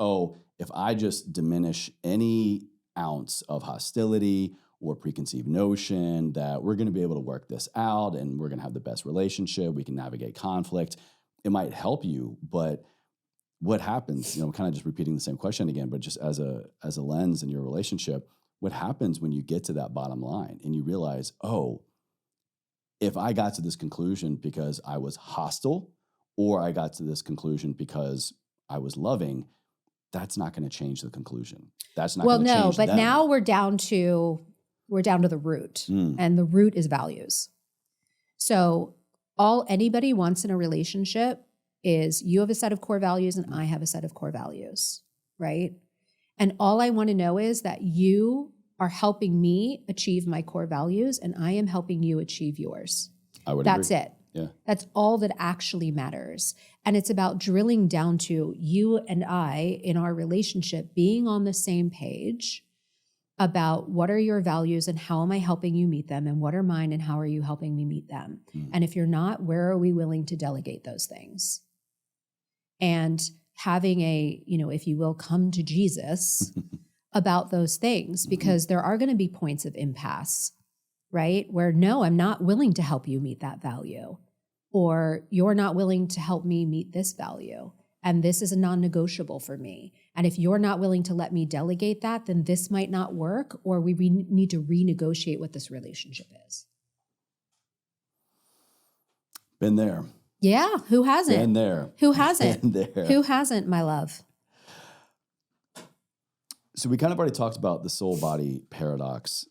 if I just diminish any ounce of hostility or preconceived notion, that we're going to be able to work this out and we're going to have the best relationship, we can navigate conflict. It might help you, but what happens, kind of just repeating the same question again, but just as a lens in your relationship, what happens when you get to that bottom line and you realize, if I got to this conclusion because I was hostile or I got to this conclusion because I was loving, that's not going to change the conclusion. That's not going to change them. Now we're down to the root, and the root is values. So all anybody wants in a relationship is you have a set of core values and I have a set of core values, right? And all I want to know is that you are helping me achieve my core values and I am helping you achieve yours. That's agree. It. Yeah. That's all that actually matters. And it's about drilling down to you and I in our relationship being on the same page about what are your values and how am I helping you meet them, and what are mine and how are you helping me meet them. And if you're not, where are we willing to delegate those things? And having a, if you will, come to Jesus about those things, because there are going to be points of impasse, right? Where no, I'm not willing to help you meet that value, or you're not willing to help me meet this value. And this is a non-negotiable for me. And if you're not willing to let me delegate that, then this might not work, or we need to renegotiate what this relationship is. Been there. Yeah, who hasn't? Been there. Who hasn't? Been there. Who hasn't, my love? So we kind of already talked about the soul-body paradox,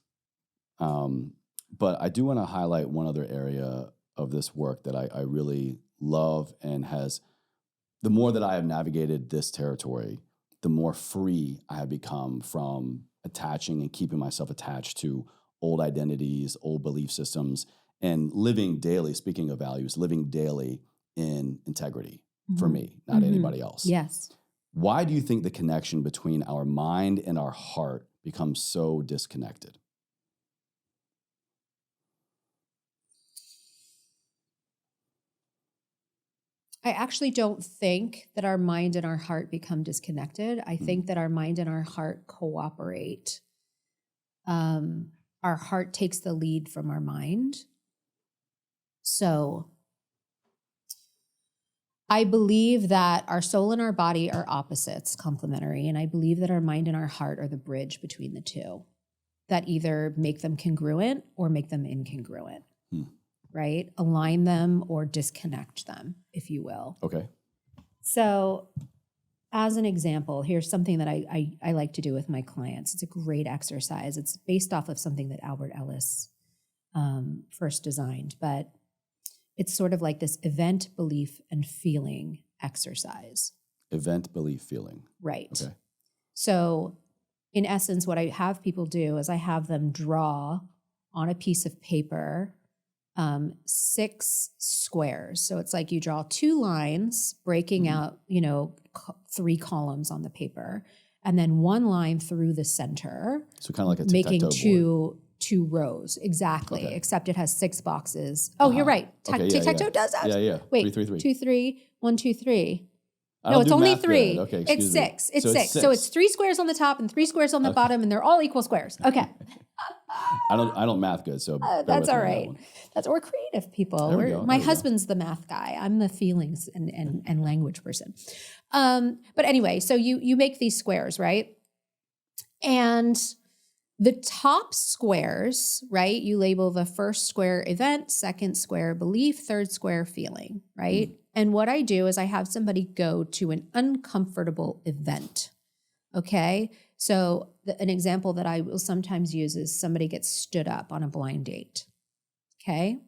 but I do want to highlight one other area of this work that I really love, and the more that I have navigated this territory, the more free I have become from attaching and keeping myself attached to old identities, old belief systems, and living daily, speaking of values, living daily in integrity for me, not anybody else. Yes. Why do you think the connection between our mind and our heart becomes so disconnected? I actually don't think that our mind and our heart become disconnected. I think that our mind and our heart cooperate. Our heart takes the lead from our mind. So I believe that our soul and our body are opposites, complementary. And I believe that our mind and our heart are the bridge between the two that either make them congruent or make them incongruent. Right? Align them or disconnect them, if you will. Okay. So as an example, here's something that I like to do with my clients. It's a great exercise. It's based off of something that Albert Ellis first designed, but it's sort of like this event, belief, and feeling exercise. Event, belief, feeling. Right. Okay. So in essence, what I have people do is I have them draw on a piece of paper 6 squares. So it's like you draw 2 lines breaking out, 3 columns on the paper, and then 1 line through the center. So kind of like a making tic-tac-toe two rows. Exactly. Okay. Except it has 6 boxes. Oh, you're right. Tic-tac-toe does that. Yeah. Wait, 3, 3, 3. 2, 3, 1, 2, 3. I No, don't it's do only math 3. good. Okay, it's excuse me. 6. It's 6. So it's 3 squares on the top and 3 squares on the bottom, and they're all equal squares. Okay. I don't math good, so bear That's with all me on that right. one. We're creative people. There we go, My there we go. husband's the math guy. I'm the feelings and language person. But anyway, so you make these squares, right? And the top squares, right? You label the first square event, second square belief, third square feeling, right? And what I do is I have somebody go to an uncomfortable event. Okay. So an example that I will sometimes use is somebody gets stood up on a blind date. Okay.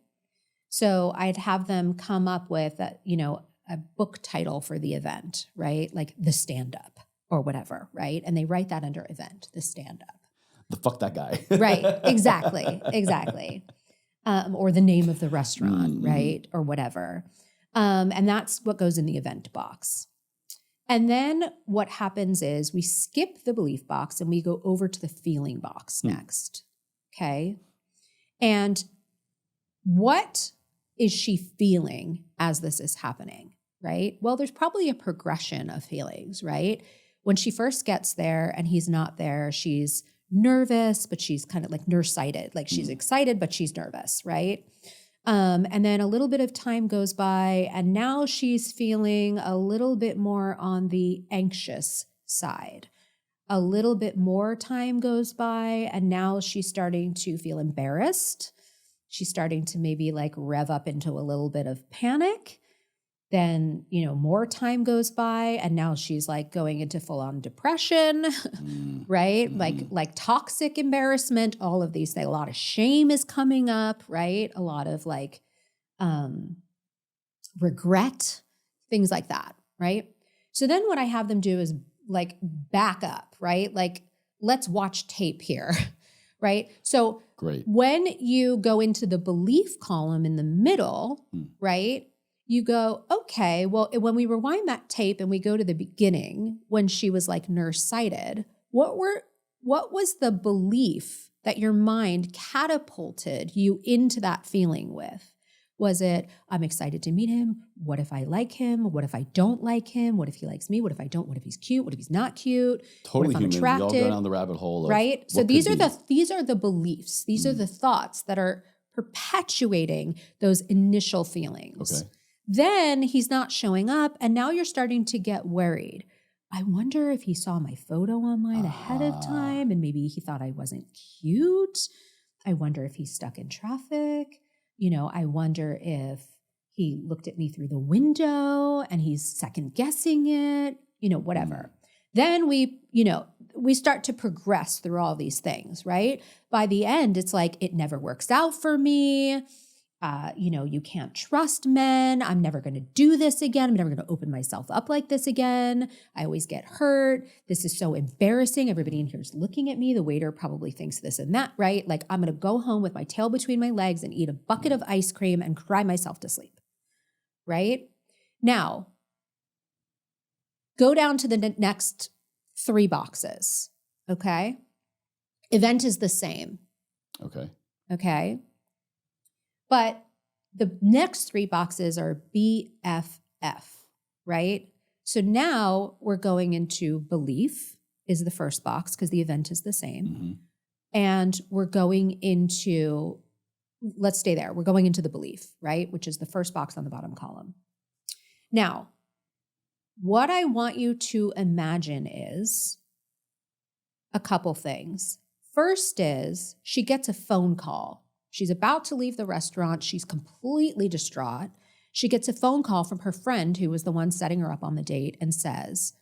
So I'd have them come up with a book title for the event, right? Like The Stand Up or whatever, right? And they write that under event, The Stand Up. The fuck that guy. Right. Exactly. Or the name of the restaurant, right? Or whatever. And that's what goes in the event box. And then what happens is we skip the belief box and we go over to the feeling box next. Okay. And what is she feeling as this is happening, right? Well, there's probably a progression of feelings, right? When she first gets there and he's not there, she's nervous, but she's kind of like nearsighted. Like she's excited, but she's nervous, right? And then a little bit of time goes by and now she's feeling a little bit more on the anxious side. A little bit more time goes by and now she's starting to feel embarrassed. She's starting to maybe like rev up into a little bit of panic. Then, more time goes by and now she's like going into full-on depression, right? Like toxic embarrassment, all of these things. A lot of shame is coming up, right? A lot of like regret, things like that, right? So then what I have them do is like back up, right? Like, let's watch tape here, right? So Great. When you go into the belief column in the middle, right? You go, okay, well, when we rewind that tape and we go to the beginning, when she was like nearsighted, what was the belief that your mind catapulted you into that feeling with? Was it, I'm excited to meet him? What if I like him? What if I don't like him? What if he likes me? What if I don't? What if he's cute? What if he's not cute? Totally what if I'm human. We all go attracted? down the rabbit hole of Right? So what these could are be. these are the beliefs. These are the thoughts that are perpetuating those initial feelings. Okay. Then he's not showing up and now you're starting to get worried. I wonder if he saw my photo online ahead of time and maybe he thought I wasn't cute. I wonder if he's stuck in traffic. I wonder if he looked at me through the window and he's second guessing it, whatever. Then we start to progress through all these things, right? By the end, it's like, it never works out for me. You can't trust men. I'm never going to do this again. I'm never going to open myself up like this again. I always get hurt. This is so embarrassing. Everybody in here is looking at me. The waiter probably thinks this and that, right? Like I'm going to go home with my tail between my legs and eat a bucket of ice cream and cry myself to sleep, right? Now, go down to the next 3 boxes, okay? Event is the same. Okay? But the next 3 boxes are BFF, right? So now we're going into belief is the first box because the event is the same. And we're going into, let's stay there. We're going into the belief, right? Which is the first box on the bottom column. Now, what I want you to imagine is a couple things. First is she gets a phone call. She's about to leave the restaurant. She's completely distraught. She gets a phone call from her friend who was the one setting her up on the date and says,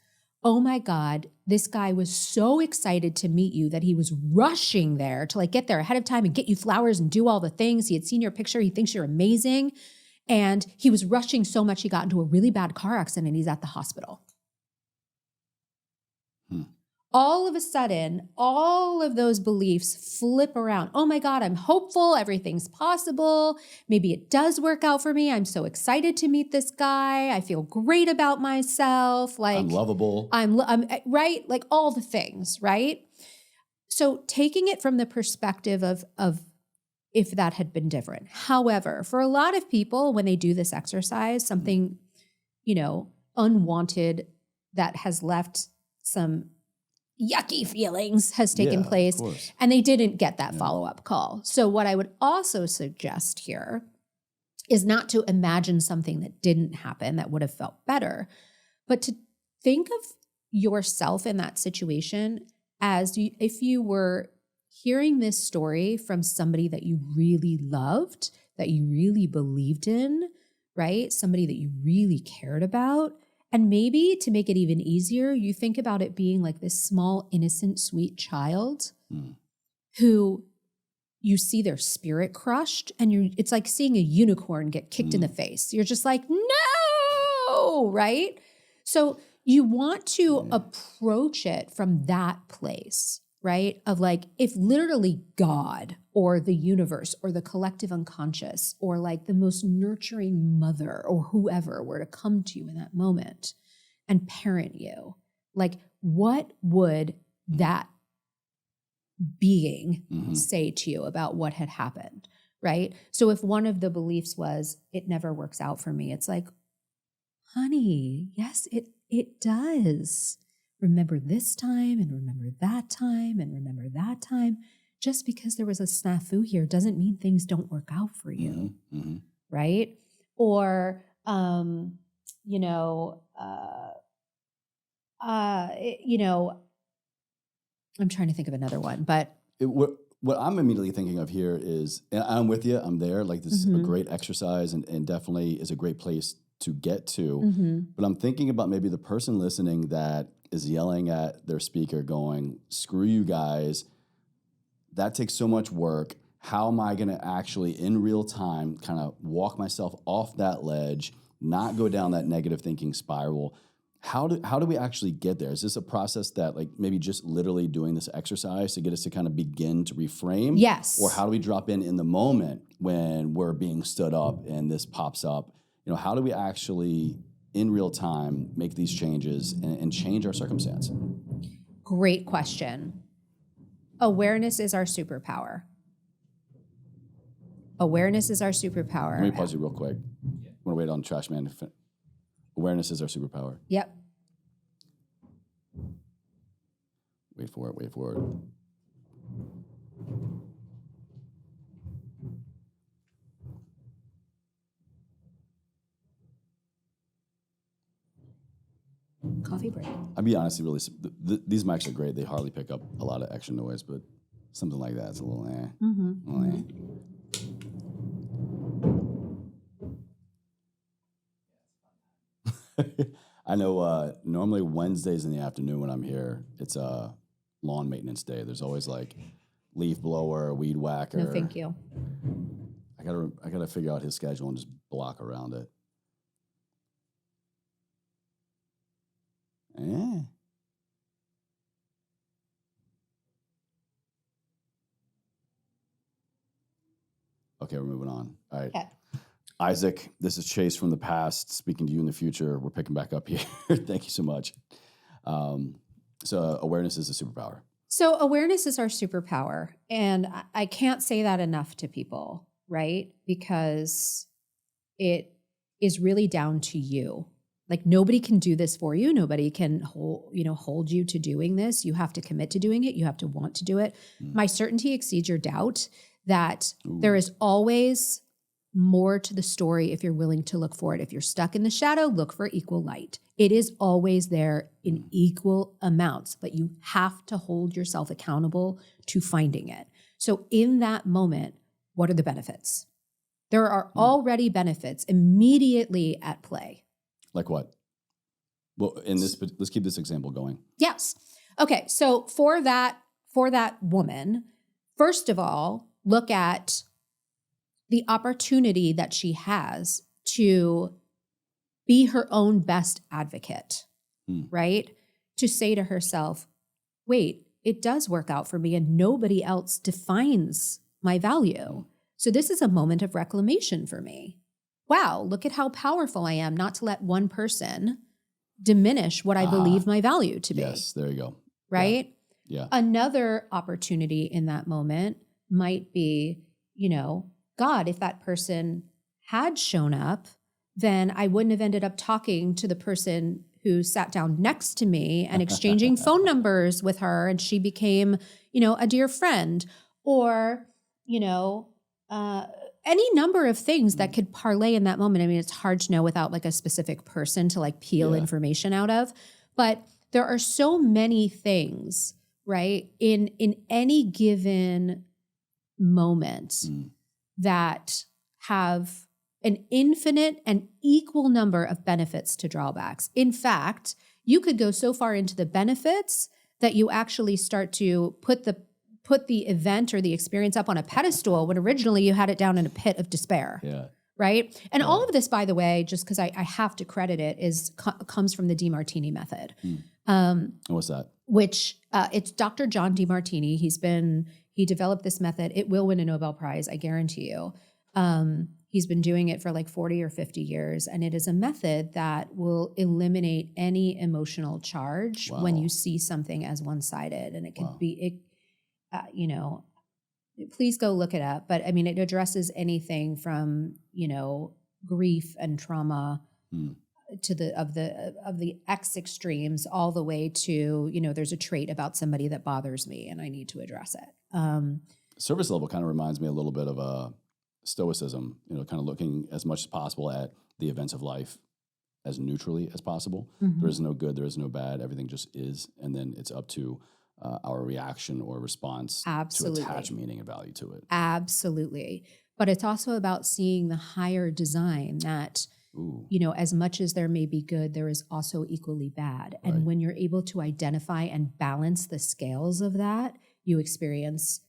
oh my God, this guy was so excited to meet you that he was rushing there to like get there ahead of time and get you flowers and do all the things. He had seen your picture. He thinks you're amazing. And he was rushing so much he got into a really bad car accident and he's at the hospital. All of a sudden, all of those beliefs flip around. Oh my God, I'm hopeful. Everything's possible. Maybe it does work out for me. I'm so excited to meet this guy. I feel great about myself. Like I'm lovable. I'm right. Like all the things, right? So taking it from the perspective of if that had been different. However, for a lot of people, when they do this exercise, something, unwanted that has left some yucky feelings has taken Yeah, of place, course. and they didn't get that follow-up call. So what I would also suggest here is not to imagine something that didn't happen that would have felt better, but to think of yourself in that situation as if you were hearing this story from somebody that you really loved, that you really believed in, right? Somebody that you really cared about. And maybe to make it even easier, you think about it being like this small, innocent, sweet child who you see their spirit crushed, and it's like seeing a unicorn get kicked in the face. You're just like, no, right? So you want to approach it from that place, right? Of like, if literally God or the universe or the collective unconscious or like the most nurturing mother or whoever were to come to you in that moment and parent you, like what would that being say to you about what had happened, right? So if one of the beliefs was, it never works out for me, it's like, honey, yes, it does. Remember this time and remember that time and remember that time. Just because there was a snafu here doesn't mean things don't work out for you, right? Or, you know, I'm trying to think of another one, but what I'm immediately thinking of here is, and I'm with you, I'm there. Like this is a great exercise and definitely is a great place to get to. But I'm thinking about maybe the person listening that is yelling at their speaker going, screw you guys. That takes so much work. How am I going to actually in real time kind of walk myself off that ledge, not go down that negative thinking spiral? How do we actually get there? Is this a process that like maybe just literally doing this exercise to get us to kind of begin to reframe? Yes. Or how do we drop in the moment when we're being stood up and this pops up? You know, how do we actually in real time make these changes and change our circumstance? Great question. Awareness is our superpower. Awareness is our superpower. Let me pause you real quick. I want to wait on Trash Man. Awareness is our superpower. Yep. Wait for it. Coffee break. I'll be honest, really, these mics are great. They hardly pick up a lot of extra noise, but something like that is a little I know normally Wednesdays in the afternoon when I'm here, it's a lawn maintenance day. There's always like leaf blower, weed whacker. No, thank you. I gotta figure out his schedule and just block around it. Yeah. Okay, we're moving on. All right. Okay. Isaac, this is Chase from the past speaking to you in the future. We're picking back up here. Thank you so much. So awareness is a superpower. So awareness is our superpower. And I can't say that enough to people, right? Because it is really down to you. Like nobody can do this for you. Nobody can hold you to doing this. You have to commit to doing it. You have to want to do it. My certainty exceeds your doubt that there is always more to the story if you're willing to look for it. If you're stuck in the shadow, look for equal light. It is always there in equal amounts, but you have to hold yourself accountable to finding it. So in that moment, what are the benefits? There are already benefits immediately at play. Like what? Well, let's keep this example going. Yes. Okay. So for that woman, first of all, look at the opportunity that she has to be her own best advocate, right? To say to herself, wait, it does work out for me and nobody else defines my value. So this is a moment of reclamation for me. Wow, look at how powerful I am not to let one person diminish what I believe my value to be. Yes, there you go. Right? Yeah. Another opportunity in that moment might be, God, if that person had shown up, then I wouldn't have ended up talking to the person who sat down next to me and exchanging phone numbers with her, and she became, a dear friend, or, any number of things that could parlay in that moment. I mean, it's hard to know without like a specific person to like peel information out of, but there are so many things, right, in any given moment that have an infinite and equal number of benefits to drawbacks. In fact, you could go so far into the benefits that you actually start to put the event or the experience up on a pedestal when originally you had it down in a pit of despair. Yeah. Right? And all of this, by the way, just because I have to credit it, comes from the DeMartini method. What's that? Which it's Dr. John DeMartini. He developed this method. It will win a Nobel Prize, I guarantee you. He's been doing it for like 40 or 50 years. And it is a method that will eliminate any emotional charge when you see something as one-sided. And it can be, please go look it up. But I mean, it addresses anything from, grief and trauma to the X extremes, all the way to, there's a trait about somebody that bothers me and I need to address it. Surface level kind of reminds me a little bit of Stoicism, kind of looking as much as possible at the events of life as neutrally as possible. There is no good, there is no bad, everything just is. And then it's up to our reaction or response to attach meaning and value to it. Absolutely. But it's also about seeing the higher design that, as much as there may be good, there is also equally bad. And when you're able to identify and balance the scales of that, you experience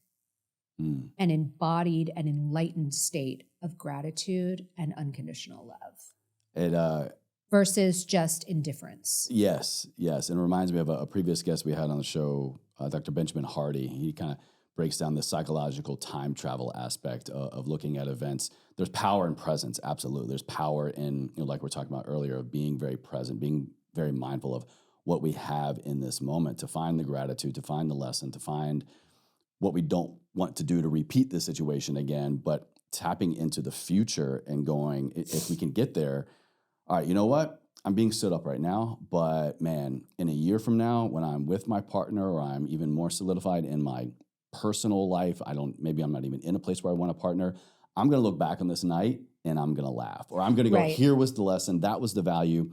an embodied and enlightened state of gratitude and unconditional love. Versus just indifference. Yes. And it reminds me of a previous guest we had on the show, Dr. Benjamin Hardy. He kind of breaks down the psychological time travel aspect of looking at events. There's power in presence, absolutely. There's power in, like we're talking about earlier, of being very present, being very mindful of what we have in this moment, to find the gratitude, to find the lesson, to find what we don't want to do to repeat this situation again, but tapping into the future and going, if we can get there, all right, you know what? I'm being stood up right now, but man, in a year from now, when I'm with my partner or I'm even more solidified in my personal life, maybe I'm not even in a place where I want a partner, I'm going to look back on this night and I'm going to laugh, or I'm going to go, here was the lesson, that was the value.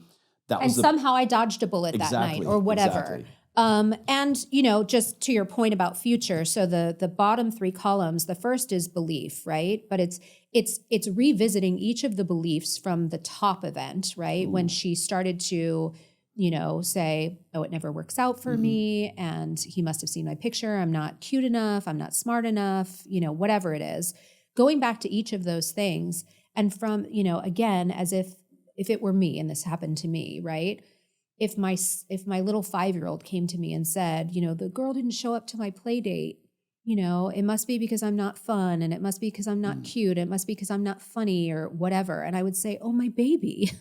Somehow I dodged a bullet that night or whatever. Exactly. And, just to your point about future, so the bottom three columns, the first is belief, right? But it's revisiting each of the beliefs from the top event, right? When she started to, say, oh, it never works out for me, and he must have seen my picture, I'm not cute enough, I'm not smart enough, whatever it is. Going back to each of those things, and from, again, as if it were me, and this happened to me, right? If my little 5-year-old came to me and said, the girl didn't show up to my play date, it must be because I'm not fun, and it must be because I'm not cute, it must be because I'm not funny or whatever. And I would say, oh, my baby,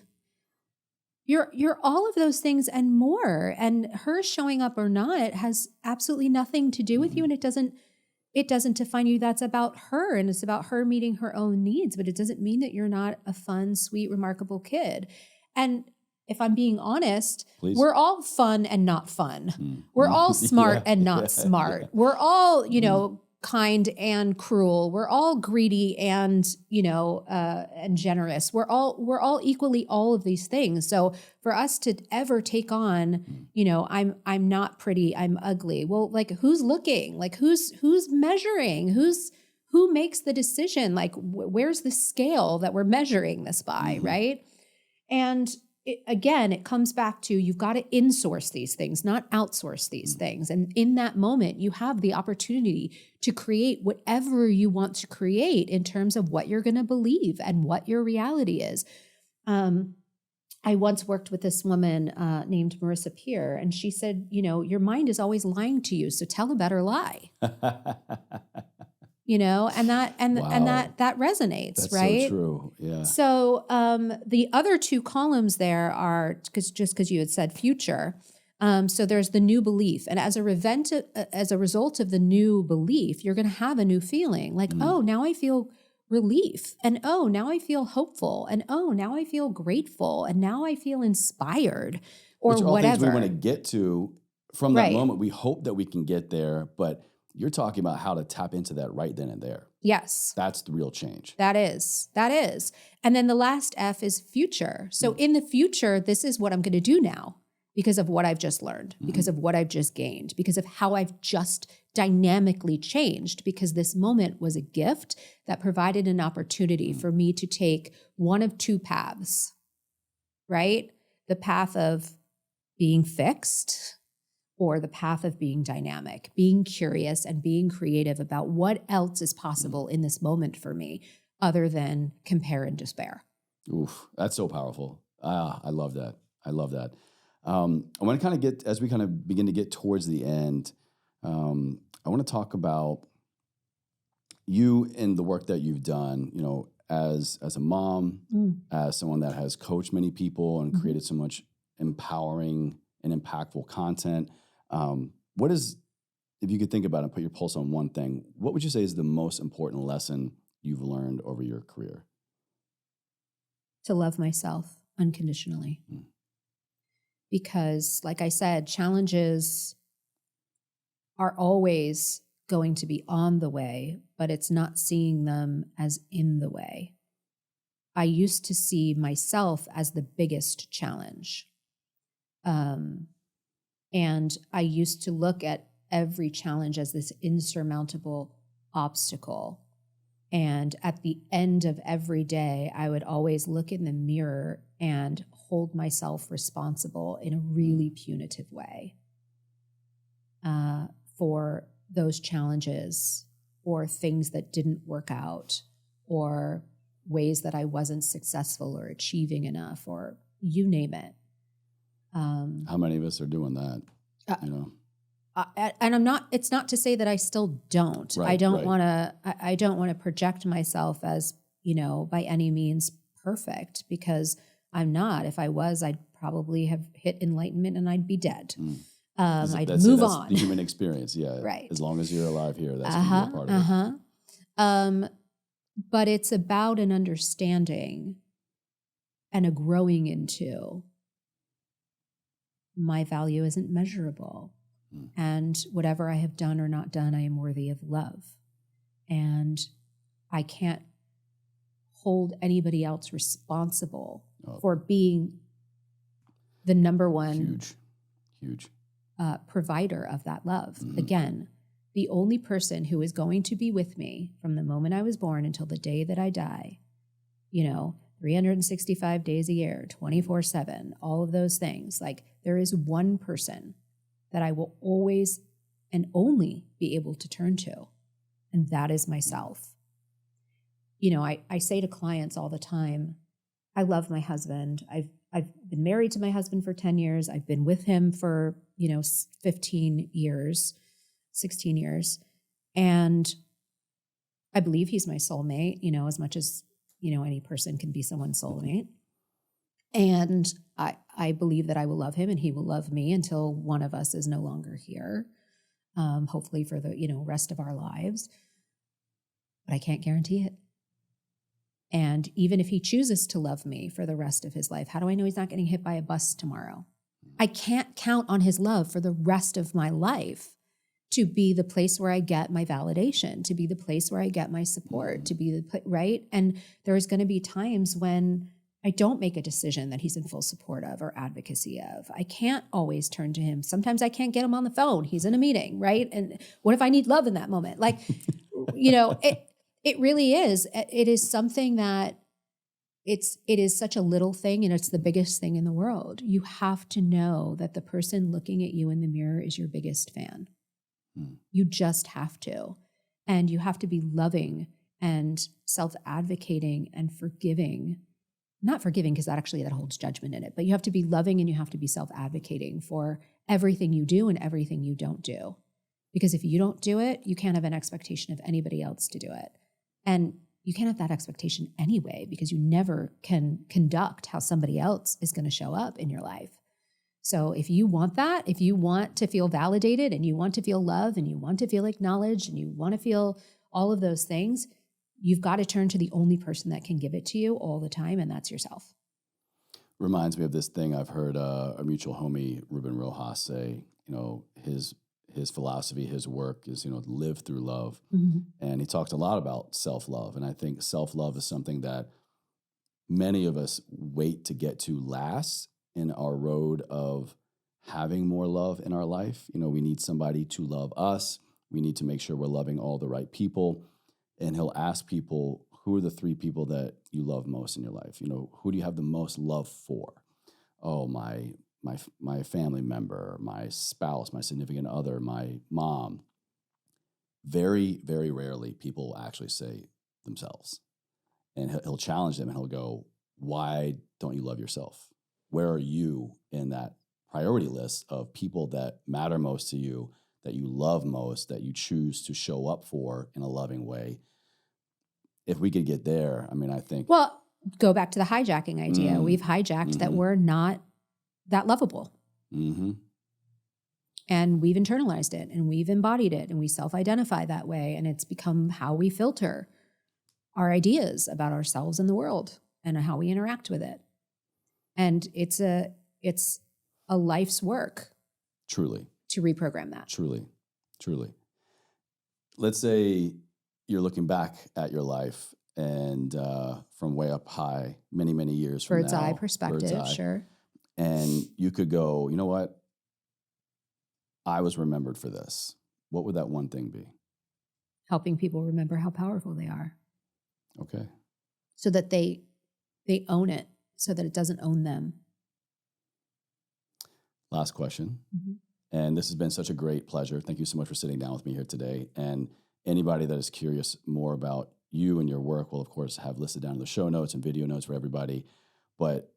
you're all of those things and more. And her showing up or not has absolutely nothing to do with you. And it doesn't define you. That's about her, and it's about her meeting her own needs, but it doesn't mean that you're not a fun, sweet, remarkable kid. And if I'm being honest, we're all fun and not fun. We're all smart and not smart. We're all, kind and cruel. We're all greedy and, and generous. We're all equally all of these things. So for us to ever take on, I'm not pretty, I'm ugly. Well, like, who's looking? Like, who's measuring? Who makes the decision? Like, where's the scale that we're measuring this by, right? And it comes back to, you've got to insource these things, not outsource these things. And in that moment, you have the opportunity to create whatever you want to create in terms of what you're going to believe and what your reality is. I once worked with this woman named Marissa Peer, and she said, your mind is always lying to you, so tell a better lie. And that resonates, That's right? so true. Yeah. So the other two columns there are because you had said future. So there's the new belief, and as a result of the new belief, you're going to have a new feeling. Like, oh, now I feel relief. And oh, now I feel hopeful. And oh, now I feel grateful. And now I feel inspired or Which are all whatever. things we want to get to from that Right. moment. We hope that we can get there, but you're talking about how to tap into that right then and there. Yes. That's the real change. That is. And then the last F is future. So in the future, this is what I'm going to do now because of what I've just learned, because of what I've just gained, because of how I've just dynamically changed, because this moment was a gift that provided an opportunity for me to take one of two paths, right? The path of being fixed or the path of being dynamic, being curious and being creative about what else is possible in this moment for me other than compare and despair. Oof, that's so powerful. I love that. I love that. I want to kind of get, as we kind of begin to get towards the end, I want to talk about you and the work that you've done, you know, as a mom, as someone that has coached many people and created so much empowering and impactful content. What is, if you could think about it and put your pulse on one thing, what would you say is the most important lesson you've learned over your career? To love myself unconditionally. Because, like I said, challenges are always going to be on the way, but it's not seeing them as in the way. I used to see myself as the biggest challenge. And I used to look at every challenge as this insurmountable obstacle. And at the end of every day, I would always look in the mirror and hold myself responsible in a really punitive way for those challenges or things that didn't work out or ways that I wasn't successful or achieving enough or you name it. How many of us are doing that? You know, and I'm not. It's not to say that I still don't. Right, I don't right. want to. I don't want to project myself as, you know, by any means perfect, because I'm not. If I was, I'd probably have hit enlightenment and I'd be dead. I'd move that's on. the human experience, yeah. Right. As long as you're alive here, that's going to be a part of it. But it's about an understanding and a growing into my value isn't measurable. And whatever I have done or not done, I am worthy of love. And I can't hold anybody else responsible for being the number one Huge. Provider of that love. Again, the only person who is going to be with me from the moment I was born until the day that I die, you know, 365 days a year, 24/7, all of those things. Like, there is one person that I will always and only be able to turn to, and that is myself. You know, I say to clients all the time, I love my husband. I've been married to my husband for 10 years. I've been with him for, 15 years, 16 years. And I believe he's my soulmate, as much as, any person can be someone's soulmate. And I believe that I will love him and he will love me until one of us is no longer here, hopefully for the, rest of our lives. But I can't guarantee it. And even if he chooses to love me for the rest of his life, how do I know he's not getting hit by a bus tomorrow? I can't count on his love for the rest of my life to be the place where I get my validation, to be the place where I get my support, to be the right? And there's going to be times when I don't make a decision that he's in full support of or advocacy of. I can't always turn to him. Sometimes I can't get him on the phone. He's in a meeting, right? And what if I need love in that moment? Like, it really is. It is something that it is such a little thing, and it's the biggest thing in the world. You have to know that the person looking at you in the mirror is your biggest fan. You just have to. And you have to be loving and self-advocating and forgiving. Not forgiving, because that holds judgment in it, but you have to be loving and you have to be self-advocating for everything you do and everything you don't do. Because if you don't do it, you can't have an expectation of anybody else to do it. And you can't have that expectation anyway, because you never can conduct how somebody else is going to show up in your life. So if you want that, if you want to feel validated and you want to feel love and you want to feel acknowledged and you want to feel all of those things, you've got to turn to the only person that can give it to you all the time, and that's yourself. Reminds me of this thing I've heard a mutual homie, Ruben Rojas, say, his philosophy, his work is, live through love. Mm-hmm. And he talked a lot about self-love. And I think self-love is something that many of us wait to get to last in our road of having more love in our life. We need somebody to love us. We need to make sure we're loving all the right people. And he'll ask people, who are the 3 people that you love most in your life? Who do you have the most love for? Oh, my family member, my spouse, my significant other, my mom. Very, very rarely people will actually say themselves. And he'll challenge them and he'll go, why don't you love yourself? Where are you in that priority list of people that matter most to you, that you love most, that you choose to show up for in a loving way? If we could get there, I think... Well, go back to the hijacking idea. We've hijacked that we're not that lovable. Mm-hmm. And we've internalized it and we've embodied it and we self-identify that way. And it's become how we filter our ideas about ourselves and the world and how we interact with it. And it's a life's work. Truly. To reprogram that. Truly. Let's say you're looking back at your life and from way up high, many, many years from now. Bird's eye perspective, sure. And you could go, you know what? I was remembered for this. What would that one thing be? Helping people remember how powerful they are. Okay. So that they own it, so that it doesn't own them. Last question. Mm-hmm. And this has been such a great pleasure. Thank you so much for sitting down with me here today. And anybody that is curious more about you and your work will, of course, have listed down in the show notes and video notes for everybody. But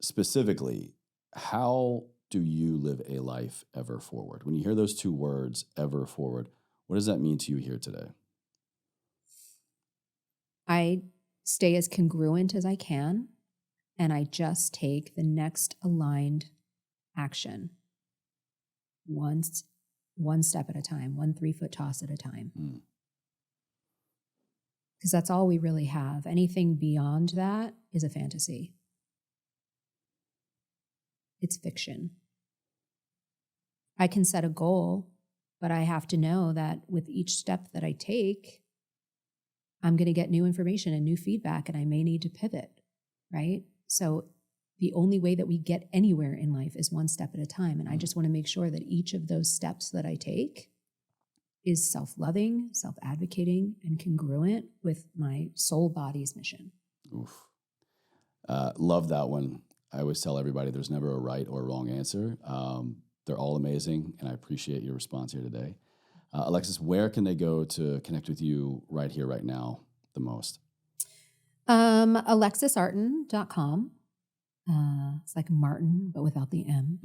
specifically, how do you live a life ever forward? When you hear those 2 words, ever forward, what does that mean to you here today? I stay as congruent as I can, and I just take the next aligned action. One step at a time, 1 3-foot toss at a time. Because that's all we really have. Anything beyond that is a fantasy. It's fiction. I can set a goal, but I have to know that with each step that I take, I'm going to get new information and new feedback, and I may need to pivot, right? So the only way that we get anywhere in life is 1 step at a time. And I just want to make sure that each of those steps that I take is self-loving, self-advocating, and congruent with my soul body's mission. Oof. Love that one. I always tell everybody there's never a right or wrong answer. They're all amazing, and I appreciate your response here today. Alexis, where can they go to connect with you right here, right now, the most? AlexisArtin.com. It's like Martin, but without the M.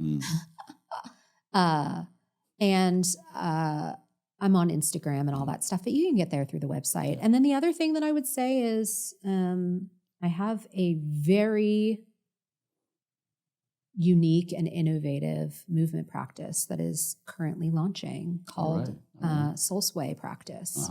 And I'm on Instagram and all that stuff, but you can get there through the website. And then the other thing that I would say is I have a very unique and innovative movement practice that is currently launching called Soul Sway Practice.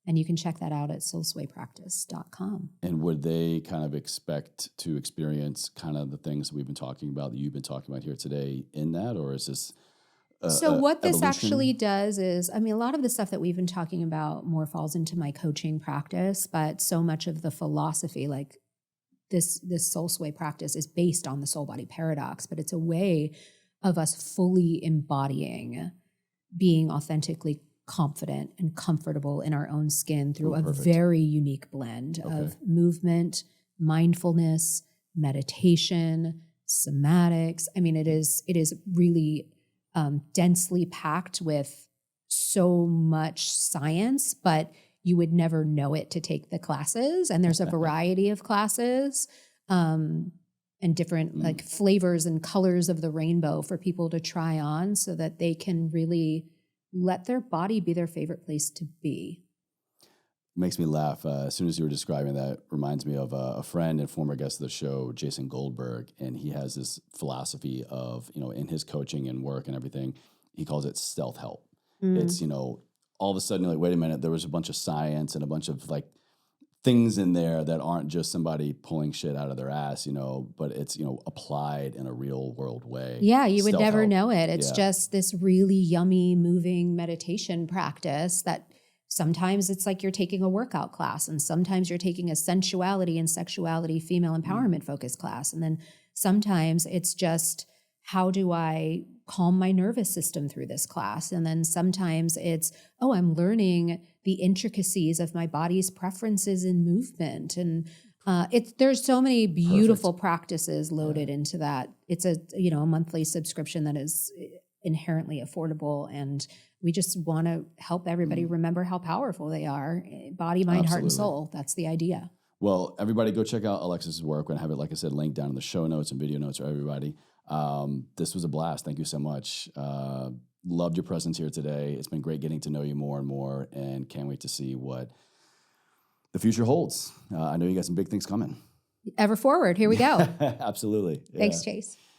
And you can check that out at soulswaypractice.com. And would they kind of expect to experience kind of the things that we've been talking about, that you've been talking about here today in that, or is this so what this evolution? Actually does is, a lot of the stuff that we've been talking about more falls into my coaching practice, but so much of the philosophy, like this Soul Sway practice, is based on the soul body paradox, but it's a way of us fully embodying being authentically confident and comfortable in our own skin through a very unique blend of movement, mindfulness, meditation, somatics. It is really densely packed with so much science, but you would never know it to take the classes. And there's a variety of classes and different like flavors and colors of the rainbow for people to try on so that they can really let their body be their favorite place to be. Makes me laugh. As soon as you were describing that, reminds me of a friend and former guest of the show, Jason Goldberg. And he has this philosophy of, in his coaching and work and everything, he calls it stealth help. It's, all of a sudden you're like, wait a minute, there was a bunch of science and a bunch of like things in there that aren't just somebody pulling shit out of their ass, but it's, applied in a real world way. Yeah, you would never Self-help. know it. It's just this really yummy, moving meditation practice that sometimes it's like you're taking a workout class, and sometimes you're taking a sensuality and sexuality, female empowerment focused class. And then sometimes it's just, how do I calm my nervous system through this class? And then sometimes it's, oh, I'm learning the intricacies of my body's preferences in movement. And there's so many beautiful practices loaded into that. It's a monthly subscription that is inherently affordable, and we just want to help everybody remember how powerful they are, body, mind, heart, and soul. That's the idea. Well, everybody go check out Alexis's work. We're going to have it, like I said, linked down in the show notes and video notes for everybody. This was a blast. Thank you so much. Loved your presence here today. It's been great getting to know you more and more, and can't wait to see what the future holds. I know you got some big things coming. Ever forward. Here we go. Absolutely. Thanks, Chase.